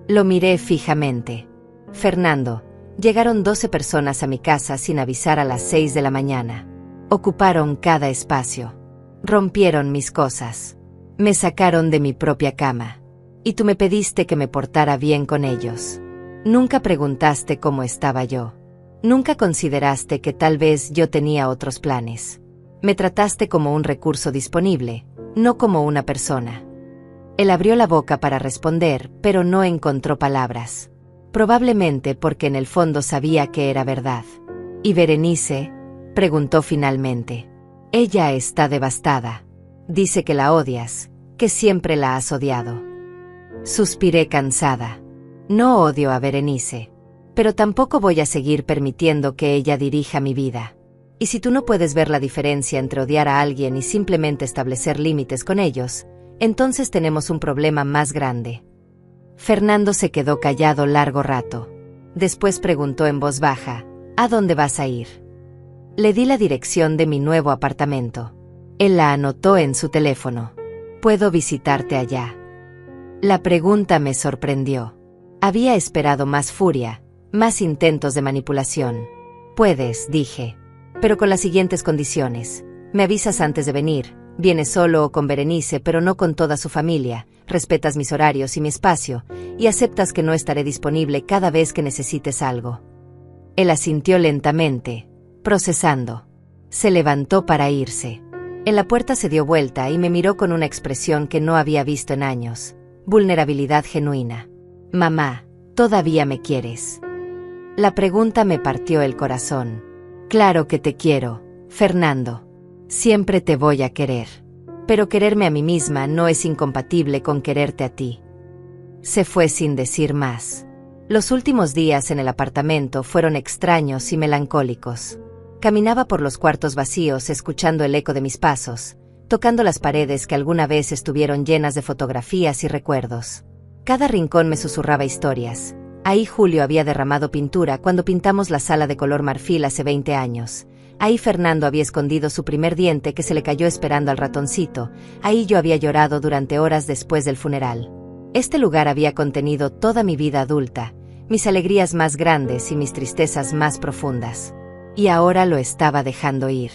Lo miré fijamente. «Fernando, llegaron 12 personas a mi casa sin avisar a las 6 de la mañana. Ocuparon cada espacio. Rompieron mis cosas. Me sacaron de mi propia cama. Y tú me pediste que me portara bien con ellos. Nunca preguntaste cómo estaba yo. Nunca consideraste que tal vez yo tenía otros planes. Me trataste como un recurso disponible, no como una persona». Él abrió la boca para responder, pero no encontró palabras. Probablemente porque en el fondo sabía que era verdad. «¿Y Berenice?», preguntó finalmente. «Ella está devastada. Dice que la odias, que siempre la has odiado». Suspiré cansada. No odio a Berenice. Pero tampoco voy a seguir permitiendo que ella dirija mi vida. Y si tú no puedes ver la diferencia entre odiar a alguien y simplemente establecer límites con ellos, entonces tenemos un problema más grande. Fernando se quedó callado largo rato. Después preguntó en voz baja: «¿A dónde vas a ir?». Le di la dirección de mi nuevo apartamento. Él la anotó en su teléfono. «Puedo visitarte allá». La pregunta me sorprendió. Había esperado más furia, más intentos de manipulación. «Puedes», dije, «pero con las siguientes condiciones. Me avisas antes de venir, vienes solo o con Berenice pero no con toda su familia, respetas mis horarios y mi espacio, y aceptas que no estaré disponible cada vez que necesites algo». Él asintió lentamente, procesando. Se levantó para irse. En la puerta se dio vuelta y me miró con una expresión que no había visto en años. Vulnerabilidad genuina. «Mamá, ¿todavía me quieres?». La pregunta me partió el corazón. «Claro que te quiero, Fernando. Siempre te voy a querer. Pero quererme a mí misma no es incompatible con quererte a ti». Se fue sin decir más. Los últimos días en el apartamento fueron extraños y melancólicos. Caminaba por los cuartos vacíos escuchando el eco de mis pasos, tocando las paredes que alguna vez estuvieron llenas de fotografías y recuerdos. Cada rincón me susurraba historias. Ahí Julio había derramado pintura cuando pintamos la sala de color marfil hace 20 años. Ahí Fernando había escondido su primer diente que se le cayó esperando al ratoncito. Ahí yo había llorado durante horas después del funeral. Este lugar había contenido toda mi vida adulta, mis alegrías más grandes y mis tristezas más profundas. Y ahora lo estaba dejando ir.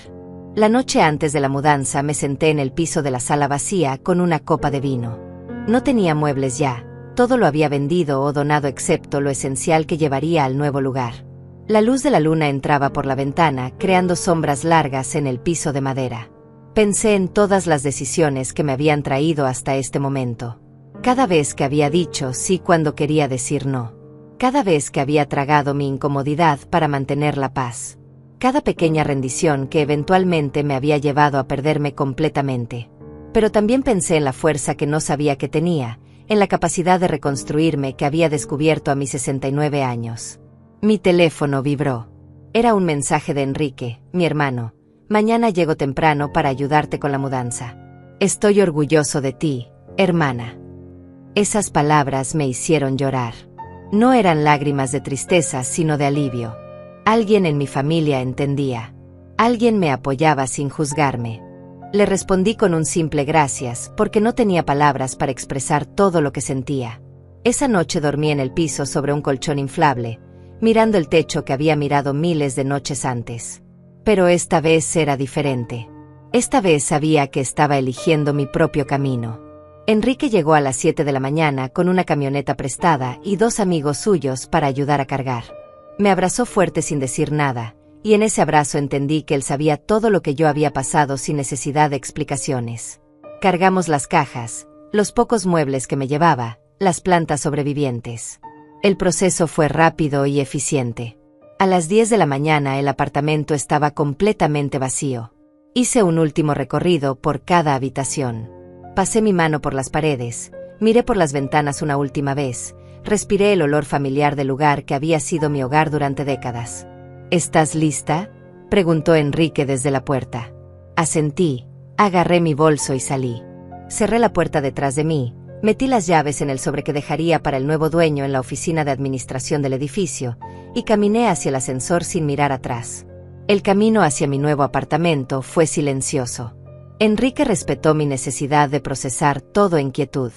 La noche antes de la mudanza me senté en el piso de la sala vacía con una copa de vino. No tenía muebles ya, todo lo había vendido o donado excepto lo esencial que llevaría al nuevo lugar. La luz de la luna entraba por la ventana, creando sombras largas en el piso de madera. Pensé en todas las decisiones que me habían traído hasta este momento. Cada vez que había dicho sí cuando quería decir no. Cada vez que había tragado mi incomodidad para mantener la paz. Cada pequeña rendición que eventualmente me había llevado a perderme completamente. Pero también pensé en la fuerza que no sabía que tenía, en la capacidad de reconstruirme que había descubierto a mis 69 años. Mi teléfono vibró. Era un mensaje de Enrique, mi hermano. Mañana llego temprano para ayudarte con la mudanza. Estoy orgulloso de ti, hermana. Esas palabras me hicieron llorar. No eran lágrimas de tristeza, sino de alivio. Alguien en mi familia entendía. Alguien me apoyaba sin juzgarme. Le respondí con un simple gracias, porque no tenía palabras para expresar todo lo que sentía. Esa noche dormí en el piso sobre un colchón inflable, mirando el techo que había mirado miles de noches antes. Pero esta vez era diferente. Esta vez sabía que estaba eligiendo mi propio camino. Enrique llegó a las 7 de la mañana con una camioneta prestada y 2 amigos suyos para ayudar a cargar. Me abrazó fuerte sin decir nada, y en ese abrazo entendí que él sabía todo lo que yo había pasado sin necesidad de explicaciones. Cargamos las cajas, los pocos muebles que me llevaba, las plantas sobrevivientes. El proceso fue rápido y eficiente. A las 10 de la mañana el apartamento estaba completamente vacío. Hice un último recorrido por cada habitación. Pasé mi mano por las paredes, miré por las ventanas una última vez, respiré el olor familiar del lugar que había sido mi hogar durante décadas. ¿Estás lista?, preguntó Enrique desde la puerta. Asentí, agarré mi bolso y salí. Cerré la puerta detrás de mí, metí las llaves en el sobre que dejaría para el nuevo dueño en la oficina de administración del edificio, y caminé hacia el ascensor sin mirar atrás. El camino hacia mi nuevo apartamento fue silencioso. Enrique respetó mi necesidad de procesar todo en quietud.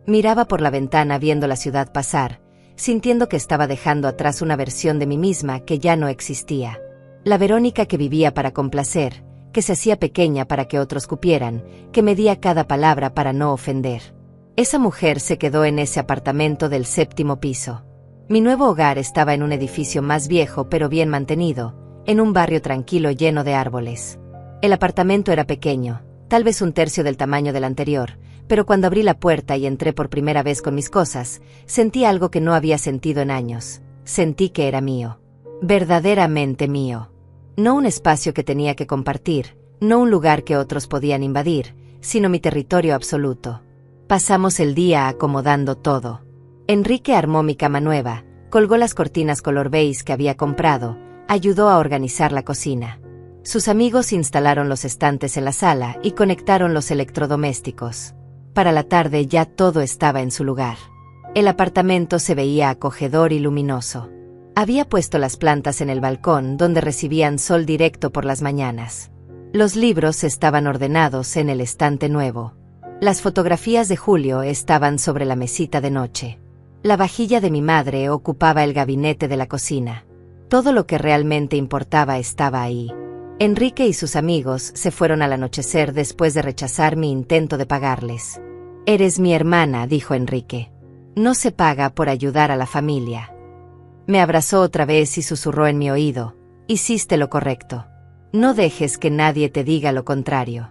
Miraba por la ventana viendo la ciudad pasar, sintiendo que estaba dejando atrás una versión de mí misma que ya no existía. La Verónica que vivía para complacer, que se hacía pequeña para que otros cupieran, que medía cada palabra para no ofender. Esa mujer se quedó en ese apartamento del 7º piso. Mi nuevo hogar estaba en un edificio más viejo pero bien mantenido, en un barrio tranquilo lleno de árboles. El apartamento era pequeño, tal vez 1/3 del tamaño del anterior, pero cuando abrí la puerta y entré por primera vez con mis cosas, sentí algo que no había sentido en años. Sentí que era mío. Verdaderamente mío. No un espacio que tenía que compartir, no un lugar que otros podían invadir, sino mi territorio absoluto. Pasamos el día acomodando todo. Enrique armó mi cama nueva, colgó las cortinas color beige que había comprado, ayudó a organizar la cocina. Sus amigos instalaron los estantes en la sala y conectaron los electrodomésticos. Para la tarde ya todo estaba en su lugar. El apartamento se veía acogedor y luminoso. Había puesto las plantas en el balcón donde recibían sol directo por las mañanas. Los libros estaban ordenados en el estante nuevo. Las fotografías de Julio estaban sobre la mesita de noche. La vajilla de mi madre ocupaba el gabinete de la cocina. Todo lo que realmente importaba estaba ahí. Enrique y sus amigos se fueron al anochecer después de rechazar mi intento de pagarles. «Eres mi hermana», dijo Enrique. «No se paga por ayudar a la familia». Me abrazó otra vez y susurró en mi oído. «Hiciste lo correcto. No dejes que nadie te diga lo contrario».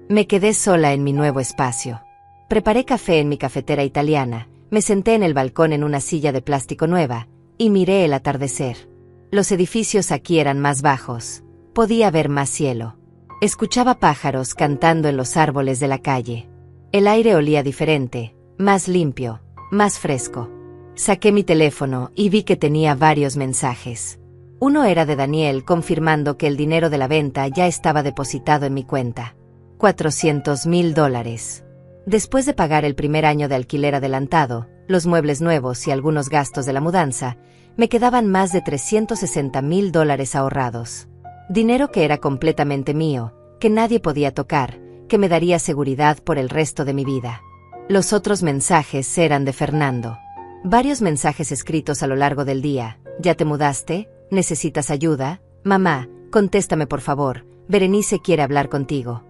Me quedé sola en mi nuevo espacio. Preparé café en mi cafetera italiana, me senté en el balcón en una silla de plástico nueva, y miré el atardecer. Los edificios aquí eran más bajos. Podía ver más cielo. Escuchaba pájaros cantando en los árboles de la calle. El aire olía diferente, más limpio, más fresco. Saqué mi teléfono y vi que tenía varios mensajes. Uno era de Daniel confirmando que el dinero de la venta ya estaba depositado en mi cuenta. $400,000. Después de pagar el primer año de alquiler adelantado, los muebles nuevos y algunos gastos de la mudanza, me quedaban más de $360,000 ahorrados. Dinero que era completamente mío, que nadie podía tocar, que me daría seguridad por el resto de mi vida. Los otros mensajes eran de Fernando. Varios mensajes escritos a lo largo del día. ¿Ya te mudaste? ¿Necesitas ayuda? Mamá, contéstame por favor, Berenice quiere hablar contigo.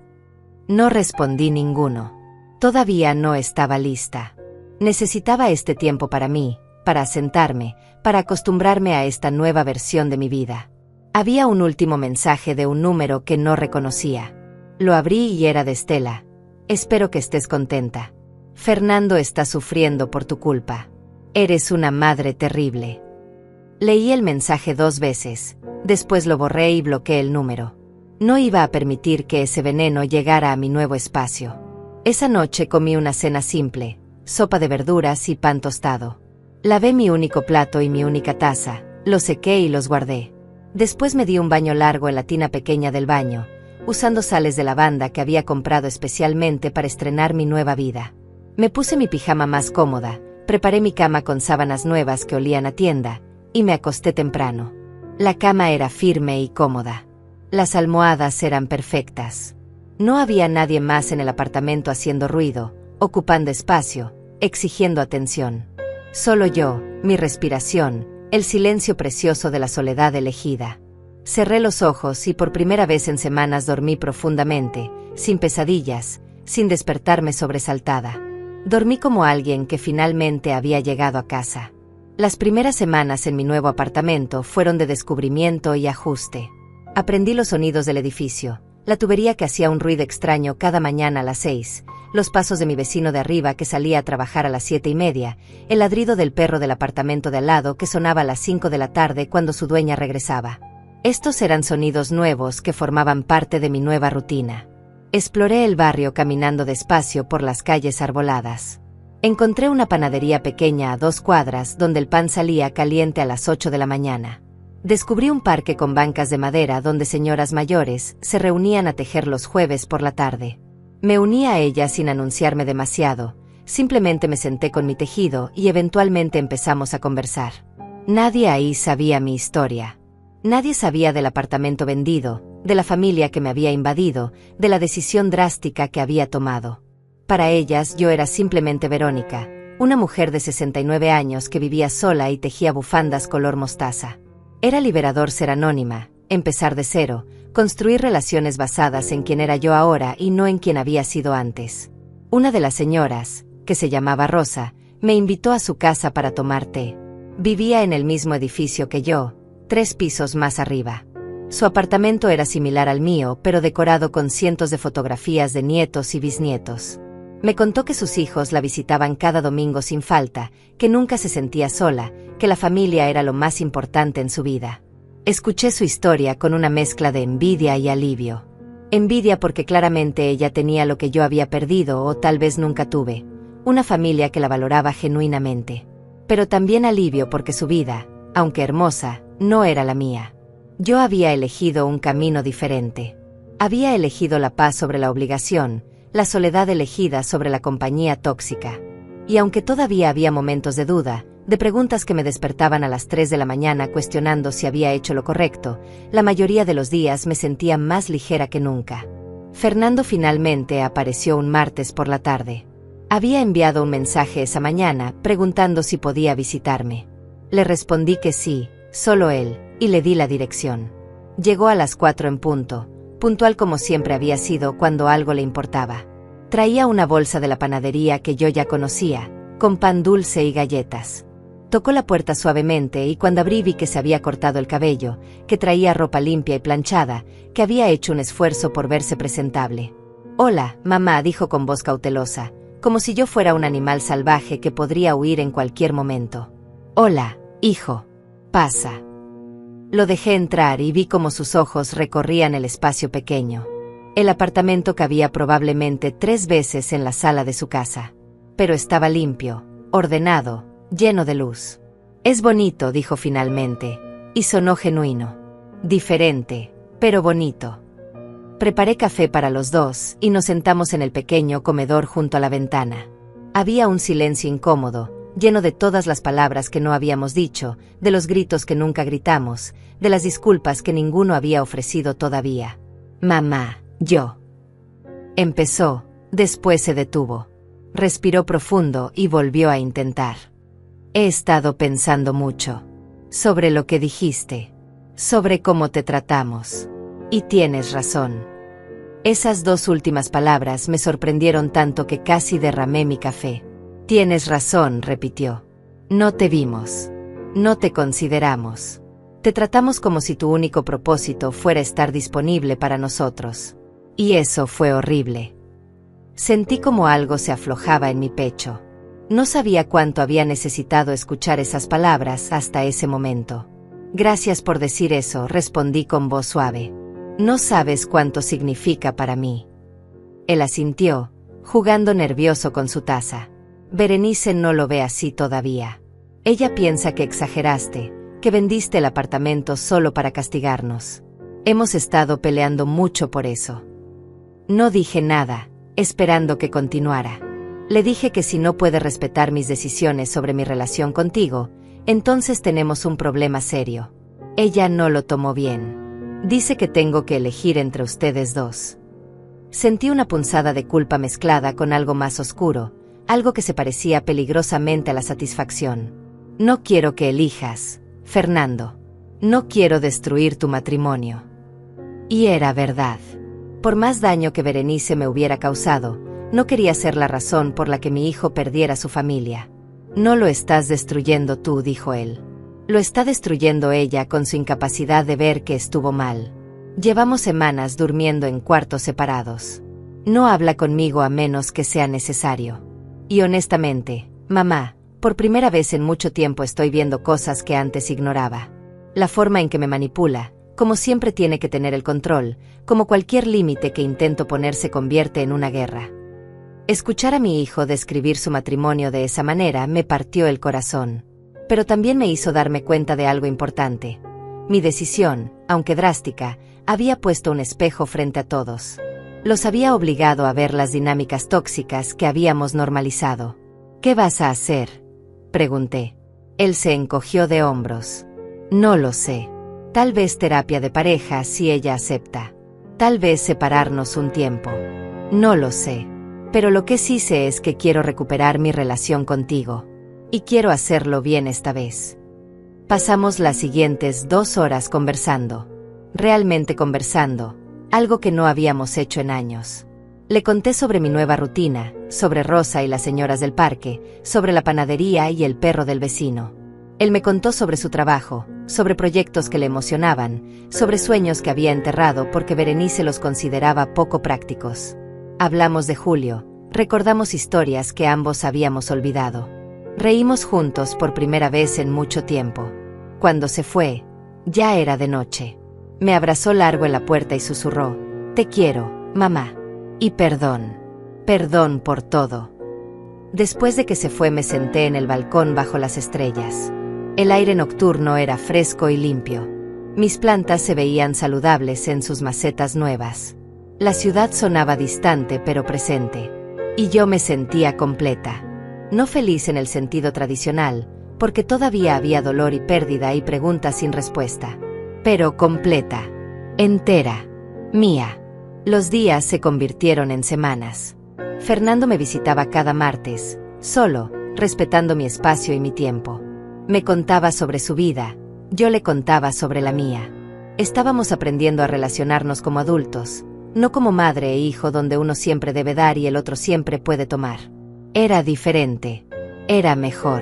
No respondí ninguno. Todavía no estaba lista. Necesitaba este tiempo para mí, para asentarme, para acostumbrarme a esta nueva versión de mi vida. Había un último mensaje de un número que no reconocía. Lo abrí y era de Estela. Espero que estés contenta. Fernando está sufriendo por tu culpa. Eres una madre terrible. Leí el mensaje 2 veces, después lo borré y bloqueé el número. No iba a permitir que ese veneno llegara a mi nuevo espacio. Esa noche comí una cena simple, sopa de verduras y pan tostado. Lavé mi único plato y mi única taza, los sequé y los guardé. Después me di un baño largo en la tina pequeña del baño, usando sales de lavanda que había comprado especialmente para estrenar mi nueva vida. Me puse mi pijama más cómoda, preparé mi cama con sábanas nuevas que olían a tienda, y me acosté temprano. La cama era firme y cómoda. Las almohadas eran perfectas. No había nadie más en el apartamento haciendo ruido, ocupando espacio, exigiendo atención. Solo yo, mi respiración, el silencio precioso de la soledad elegida. Cerré los ojos y por primera vez en semanas dormí profundamente, sin pesadillas, sin despertarme sobresaltada. Dormí como alguien que finalmente había llegado a casa. Las primeras semanas en mi nuevo apartamento fueron de descubrimiento y ajuste. Aprendí los sonidos del edificio, la tubería que hacía un ruido extraño cada mañana a las 6, los pasos de mi vecino de arriba que salía a trabajar a las 7:30, el ladrido del perro del apartamento de al lado que sonaba a las 5 de la tarde cuando su dueña regresaba. Estos eran sonidos nuevos que formaban parte de mi nueva rutina. Exploré el barrio caminando despacio por las calles arboladas. Encontré una panadería pequeña a 2 cuadras donde el pan salía caliente a las 8 de la mañana. Descubrí un parque con bancas de madera donde señoras mayores se reunían a tejer los jueves por la tarde. Me uní a ellas sin anunciarme demasiado, simplemente me senté con mi tejido y eventualmente empezamos a conversar. Nadie ahí sabía mi historia. Nadie sabía del apartamento vendido, de la familia que me había invadido, de la decisión drástica que había tomado. Para ellas yo era simplemente Verónica, una mujer de 69 años que vivía sola y tejía bufandas color mostaza. Era liberador ser anónima, empezar de cero, construir relaciones basadas en quién era yo ahora y no en quién había sido antes. Una de las señoras, que se llamaba Rosa, me invitó a su casa para tomar té. Vivía en el mismo edificio que yo, 3 pisos más arriba. Su apartamento era similar al mío, pero decorado con cientos de fotografías de nietos y bisnietos. Me contó que sus hijos la visitaban cada domingo sin falta, que nunca se sentía sola, que la familia era lo más importante en su vida. Escuché su historia con una mezcla de envidia y alivio. Envidia porque claramente ella tenía lo que yo había perdido o tal vez nunca tuve, una familia que la valoraba genuinamente. Pero también alivio porque su vida, aunque hermosa, no era la mía. Yo había elegido un camino diferente. Había elegido la paz sobre la obligación, la soledad elegida sobre la compañía tóxica. Y aunque todavía había momentos de duda, de preguntas que me despertaban a las 3 de la mañana cuestionando si había hecho lo correcto, la mayoría de los días me sentía más ligera que nunca. Fernando finalmente apareció un martes por la tarde. Había enviado un mensaje esa mañana preguntando si podía visitarme. Le respondí que sí, solo él, y le di la dirección. Llegó a las 4 en punto, puntual como siempre había sido cuando algo le importaba. Traía una bolsa de la panadería que yo ya conocía, con pan dulce y galletas. Tocó la puerta suavemente y cuando abrí vi que se había cortado el cabello, que traía ropa limpia y planchada, que había hecho un esfuerzo por verse presentable. «Hola, mamá», dijo con voz cautelosa, como si yo fuera un animal salvaje que podría huir en cualquier momento. «Hola, hijo. Pasa». Lo dejé entrar y vi cómo sus ojos recorrían el espacio pequeño. El apartamento cabía probablemente 3 veces en la sala de su casa. Pero estaba limpio, ordenado, lleno de luz. «Es bonito», dijo finalmente, Y sonó genuino. Diferente, pero bonito. Preparé café para los dos y nos sentamos en el pequeño comedor junto a la ventana. Había un silencio incómodo, lleno de todas las palabras que no habíamos dicho, de los gritos que nunca gritamos, de las disculpas que ninguno había ofrecido todavía. Mamá, yo. Empezó, después se detuvo. Respiró profundo y volvió a intentar. He estado pensando mucho. Sobre lo que dijiste. Sobre cómo te tratamos. Y tienes razón. Esas dos últimas palabras me sorprendieron tanto que casi derramé mi café. Tienes razón, repitió. No te vimos. No te consideramos. Te tratamos como si tu único propósito fuera estar disponible para nosotros. Y eso fue horrible. Sentí como algo se aflojaba en mi pecho. No sabía cuánto había necesitado escuchar esas palabras hasta ese momento. Gracias por decir eso, respondí con voz suave. No sabes cuánto significa para mí. Él asintió, jugando nervioso con su taza. Berenice no lo ve así todavía. Ella piensa que exageraste, que vendiste el apartamento solo para castigarnos. Hemos estado peleando mucho por eso. No dije nada, esperando que continuara. Le dije que si no puede respetar mis decisiones sobre mi relación contigo, entonces tenemos un problema serio. Ella no lo tomó bien. Dice que tengo que elegir entre ustedes dos. Sentí una punzada de culpa mezclada con algo más oscuro, algo que se parecía peligrosamente a la satisfacción. No quiero que elijas, Fernando. No quiero destruir tu matrimonio. Y era verdad. Por más daño que Berenice me hubiera causado, no quería ser la razón por la que mi hijo perdiera su familia. No lo estás destruyendo tú, dijo él. Lo está destruyendo ella con su incapacidad de ver que estuvo mal. Llevamos semanas durmiendo en cuartos separados. No habla conmigo a menos que sea necesario. Y honestamente, mamá, por primera vez en mucho tiempo estoy viendo cosas que antes ignoraba. La forma en que me manipula, como siempre tiene que tener el control, como cualquier límite que intento poner se convierte en una guerra. Escuchar a mi hijo describir su matrimonio de esa manera me partió el corazón. Pero también me hizo darme cuenta de algo importante. Mi decisión, aunque drástica, había puesto un espejo frente a todos. Los había obligado a ver las dinámicas tóxicas que habíamos normalizado. ¿Qué vas a hacer?, pregunté. Él se encogió de hombros. No lo sé. Tal vez terapia de pareja si ella acepta. Tal vez separarnos un tiempo. No lo sé. Pero lo que sí sé es que quiero recuperar mi relación contigo. Y quiero hacerlo bien esta vez. Pasamos las siguientes 2 horas conversando. Realmente conversando, algo que no habíamos hecho en años. Le conté sobre mi nueva rutina, sobre Rosa y las señoras del parque, sobre la panadería y el perro del vecino. Él me contó sobre su trabajo, sobre proyectos que le emocionaban, sobre sueños que había enterrado porque Berenice los consideraba poco prácticos. Hablamos de Julio, recordamos historias que ambos habíamos olvidado. Reímos juntos por primera vez en mucho tiempo. Cuando se fue, ya era de noche. Me abrazó largo en la puerta y susurró: «Te quiero, mamá. Y perdón. Perdón por todo». Después de que se fue me senté en el balcón bajo las estrellas. El aire nocturno era fresco y limpio. Mis plantas se veían saludables en sus macetas nuevas. La ciudad sonaba distante pero presente. Y yo me sentía completa. No feliz en el sentido tradicional, porque todavía había dolor y pérdida y preguntas sin respuesta. Pero completa. Entera. Mía. Los días se convirtieron en semanas. Fernando me visitaba cada martes, solo, respetando mi espacio y mi tiempo. Me contaba sobre su vida, yo le contaba sobre la mía. Estábamos aprendiendo a relacionarnos como adultos, no como madre e hijo donde uno siempre debe dar y el otro siempre puede tomar. Era diferente. Era mejor.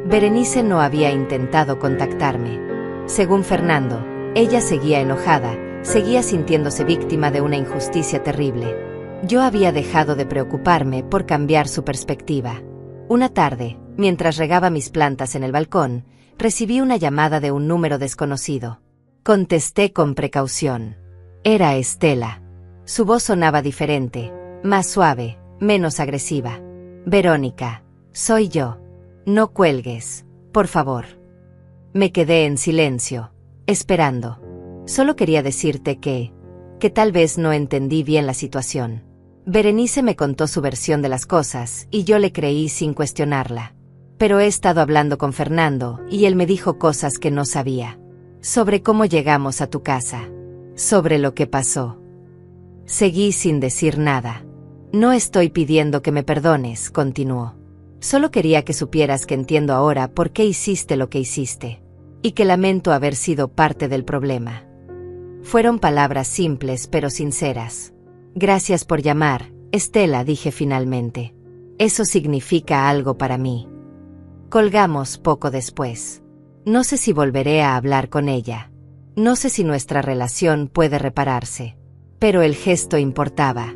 Berenice no había intentado contactarme. Según Fernando, ella seguía enojada, seguía sintiéndose víctima de una injusticia terrible. Yo había dejado de preocuparme por cambiar su perspectiva. Una tarde, mientras regaba mis plantas en el balcón, recibí una llamada de un número desconocido. Contesté con precaución. Era Estela. Su voz sonaba diferente, más suave, menos agresiva. «Verónica, soy yo. No cuelgues, por favor». Me quedé en silencio, Esperando. Solo quería decirte que tal vez no entendí bien la situación. Berenice me contó su versión de las cosas y yo le creí sin cuestionarla. Pero he estado hablando con Fernando y él me dijo cosas que no sabía. Sobre cómo llegamos a tu casa. Sobre lo que pasó. Seguí sin decir nada. No estoy pidiendo que me perdones, continuó. Solo quería que supieras que entiendo ahora por qué hiciste lo que hiciste. Y que lamento haber sido parte del problema. Fueron palabras simples pero sinceras. Gracias por llamar, Estela, dije finalmente. Eso significa algo para mí. Colgamos poco después. No sé si volveré a hablar con ella. No sé si nuestra relación puede repararse. Pero el gesto importaba.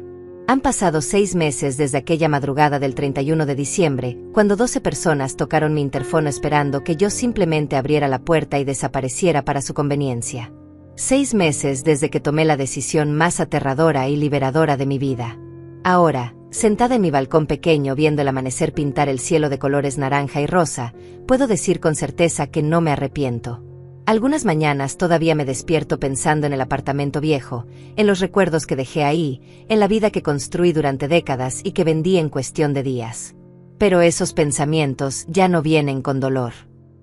Han pasado 6 meses desde aquella madrugada del 31 de diciembre, cuando 12 personas tocaron mi interfono esperando que yo simplemente abriera la puerta y desapareciera para su conveniencia. 6 meses desde que tomé la decisión más aterradora y liberadora de mi vida. Ahora, sentada en mi balcón pequeño viendo el amanecer pintar el cielo de colores naranja y rosa, puedo decir con certeza que no me arrepiento. Algunas mañanas todavía me despierto pensando en el apartamento viejo, en los recuerdos que dejé ahí, en la vida que construí durante décadas y que vendí en cuestión de días. Pero esos pensamientos ya no vienen con dolor.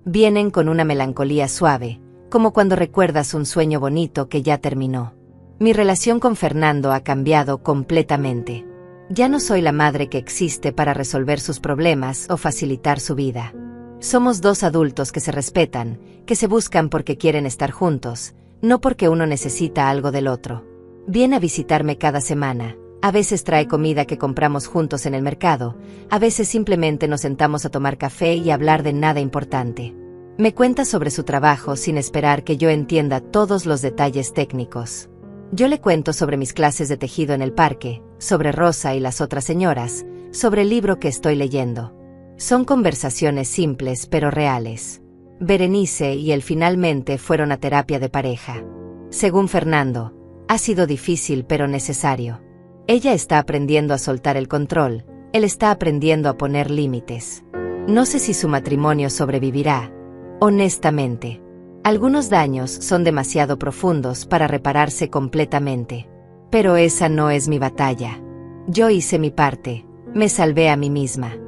Vienen con una melancolía suave, como cuando recuerdas un sueño bonito que ya terminó. Mi relación con Fernando ha cambiado completamente. Ya no soy la madre que existe para resolver sus problemas o facilitar su vida. Somos 2 adultos que se respetan, que se buscan porque quieren estar juntos, no porque uno necesita algo del otro. Viene a visitarme cada semana, a veces trae comida que compramos juntos en el mercado, a veces simplemente nos sentamos a tomar café y hablar de nada importante. Me cuenta sobre su trabajo sin esperar que yo entienda todos los detalles técnicos. Yo le cuento sobre mis clases de tejido en el parque, sobre Rosa y las otras señoras, sobre el libro que estoy leyendo. Son conversaciones simples pero reales. Berenice y él finalmente fueron a terapia de pareja. Según Fernando, ha sido difícil pero necesario. Ella está aprendiendo a soltar el control, él está aprendiendo a poner límites. No sé si su matrimonio sobrevivirá. Honestamente, algunos daños son demasiado profundos para repararse completamente. Pero esa no es mi batalla. Yo hice mi parte, me salvé a mí misma.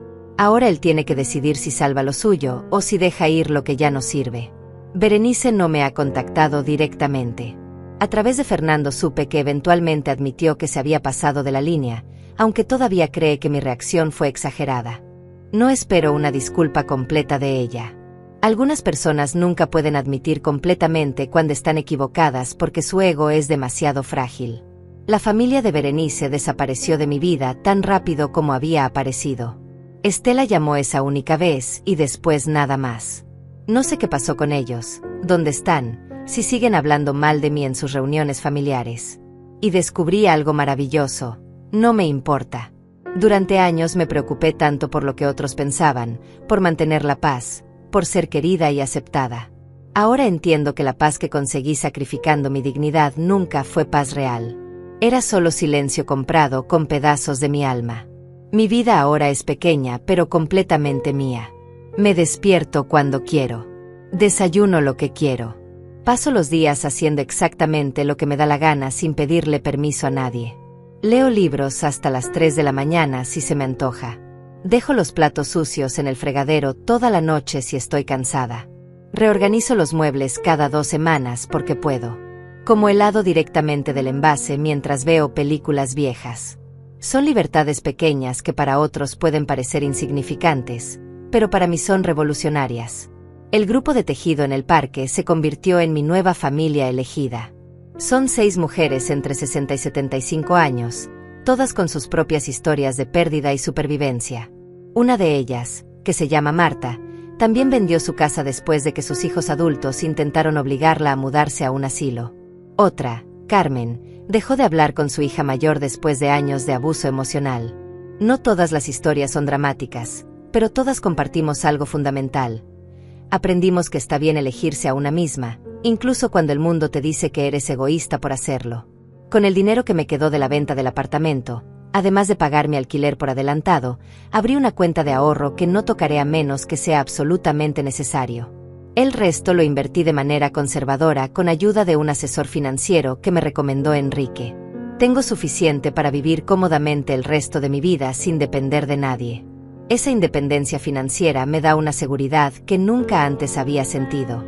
Ahora él tiene que decidir si salva lo suyo o si deja ir lo que ya no sirve. Berenice no me ha contactado directamente. A través de Fernando supe que eventualmente admitió que se había pasado de la línea, aunque todavía cree que mi reacción fue exagerada. No espero una disculpa completa de ella. Algunas personas nunca pueden admitir completamente cuando están equivocadas porque su ego es demasiado frágil. La familia de Berenice desapareció de mi vida tan rápido como había aparecido. Estela llamó esa única vez y después nada más. No sé qué pasó con ellos, dónde están, si siguen hablando mal de mí en sus reuniones familiares. Y descubrí algo maravilloso, no me importa. Durante años me preocupé tanto por lo que otros pensaban, por mantener la paz, por ser querida y aceptada. Ahora entiendo que la paz que conseguí sacrificando mi dignidad nunca fue paz real. Era solo silencio comprado con pedazos de mi alma. Mi vida ahora es pequeña pero completamente mía. Me despierto cuando quiero. Desayuno lo que quiero. Paso los días haciendo exactamente lo que me da la gana sin pedirle permiso a nadie. Leo libros hasta las 3 de la mañana si se me antoja. Dejo los platos sucios en el fregadero toda la noche si estoy cansada. Reorganizo los muebles cada 2 semanas porque puedo. Como helado directamente del envase mientras veo películas viejas. Son libertades pequeñas que para otros pueden parecer insignificantes, pero para mí son revolucionarias. El grupo de tejido en el parque se convirtió en mi nueva familia elegida. Son 6 mujeres entre 60 y 75 años, todas con sus propias historias de pérdida y supervivencia. Una de ellas, que se llama Marta, también vendió su casa después de que sus hijos adultos intentaron obligarla a mudarse a un asilo. Otra, Carmen, dejó de hablar con su hija mayor después de años de abuso emocional. No todas las historias son dramáticas, pero todas compartimos algo fundamental. Aprendimos que está bien elegirse a una misma, incluso cuando el mundo te dice que eres egoísta por hacerlo. Con el dinero que me quedó de la venta del apartamento, además de pagar mi alquiler por adelantado, abrí una cuenta de ahorro que no tocaré a menos que sea absolutamente necesario. El resto lo invertí de manera conservadora con ayuda de un asesor financiero que me recomendó Enrique. Tengo suficiente para vivir cómodamente el resto de mi vida sin depender de nadie. Esa independencia financiera me da una seguridad que nunca antes había sentido.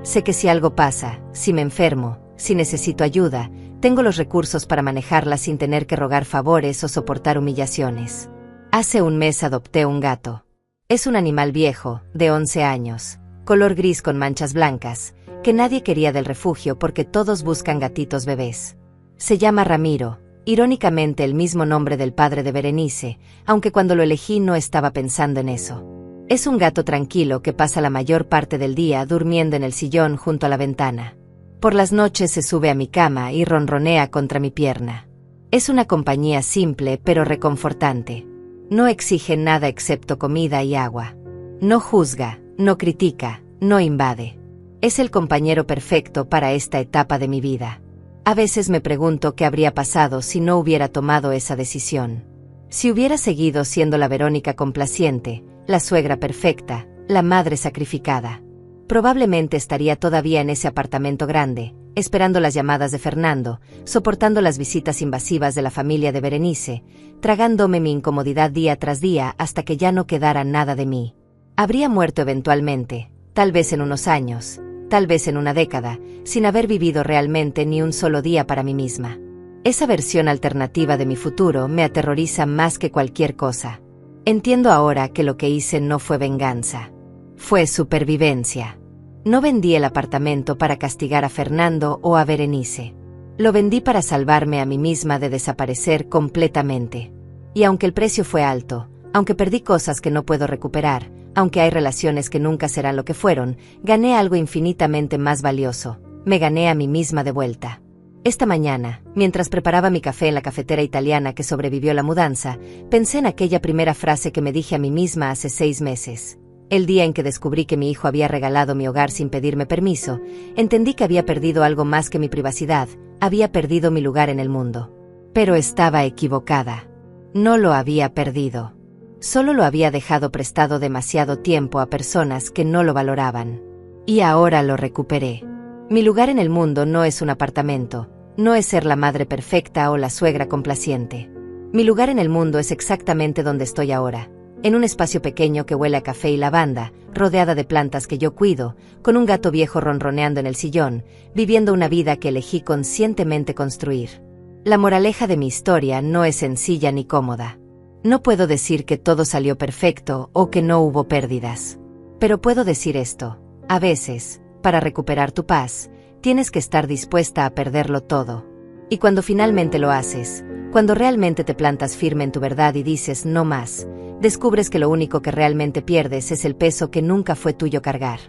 Sé que si algo pasa, si me enfermo, si necesito ayuda, tengo los recursos para manejarla sin tener que rogar favores o soportar humillaciones. Hace un mes adopté un gato. Es un animal viejo, de 11 años, color gris con manchas blancas, que nadie quería del refugio porque todos buscan gatitos bebés. Se llama Ramiro, irónicamente el mismo nombre del padre de Berenice, aunque cuando lo elegí no estaba pensando en eso. Es un gato tranquilo que pasa la mayor parte del día durmiendo en el sillón junto a la ventana. Por las noches se sube a mi cama y ronronea contra mi pierna. Es una compañía simple pero reconfortante. No exige nada excepto comida y agua. No juzga, no critica, no invade. Es el compañero perfecto para esta etapa de mi vida. A veces me pregunto qué habría pasado si no hubiera tomado esa decisión. Si hubiera seguido siendo la Verónica complaciente, la suegra perfecta, la madre sacrificada. Probablemente estaría todavía en ese apartamento grande, esperando las llamadas de Fernando, soportando las visitas invasivas de la familia de Berenice, tragándome mi incomodidad día tras día hasta que ya no quedara nada de mí. Habría muerto eventualmente, tal vez en unos años, tal vez en una década, sin haber vivido realmente ni un solo día para mí misma. Esa versión alternativa de mi futuro me aterroriza más que cualquier cosa. Entiendo ahora que lo que hice no fue venganza. Fue supervivencia. No vendí el apartamento para castigar a Fernando o a Berenice. Lo vendí para salvarme a mí misma de desaparecer completamente. Y aunque el precio fue alto, aunque perdí cosas que no puedo recuperar, aunque hay relaciones que nunca serán lo que fueron, gané algo infinitamente más valioso. Me gané a mí misma de vuelta. Esta mañana, mientras preparaba mi café en la cafetera italiana que sobrevivió la mudanza, pensé en aquella primera frase que me dije a mí misma hace 6 meses. El día en que descubrí que mi hijo había regalado mi hogar sin pedirme permiso, entendí que había perdido algo más que mi privacidad, había perdido mi lugar en el mundo. Pero estaba equivocada. No lo había perdido. Solo lo había dejado prestado demasiado tiempo a personas que no lo valoraban. Y ahora lo recuperé. Mi lugar en el mundo no es un apartamento, no es ser la madre perfecta o la suegra complaciente. Mi lugar en el mundo es exactamente donde estoy ahora. En un espacio pequeño que huele a café y lavanda, rodeada de plantas que yo cuido, con un gato viejo ronroneando en el sillón, viviendo una vida que elegí conscientemente construir. La moraleja de mi historia no es sencilla ni cómoda. No puedo decir que todo salió perfecto o que no hubo pérdidas. Pero puedo decir esto: a veces, para recuperar tu paz, tienes que estar dispuesta a perderlo todo. Y cuando finalmente lo haces, cuando realmente te plantas firme en tu verdad y dices no más, descubres que lo único que realmente pierdes es el peso que nunca fue tuyo cargar.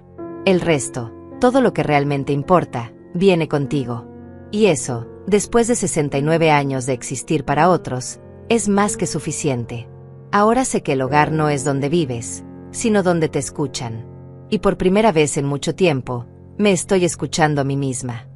El resto, todo lo que realmente importa, viene contigo. Y eso, después de 69 años de existir para otros, es más que suficiente. Ahora sé que el hogar no es donde vives, sino donde te escuchan. Y por primera vez en mucho tiempo, me estoy escuchando a mí misma.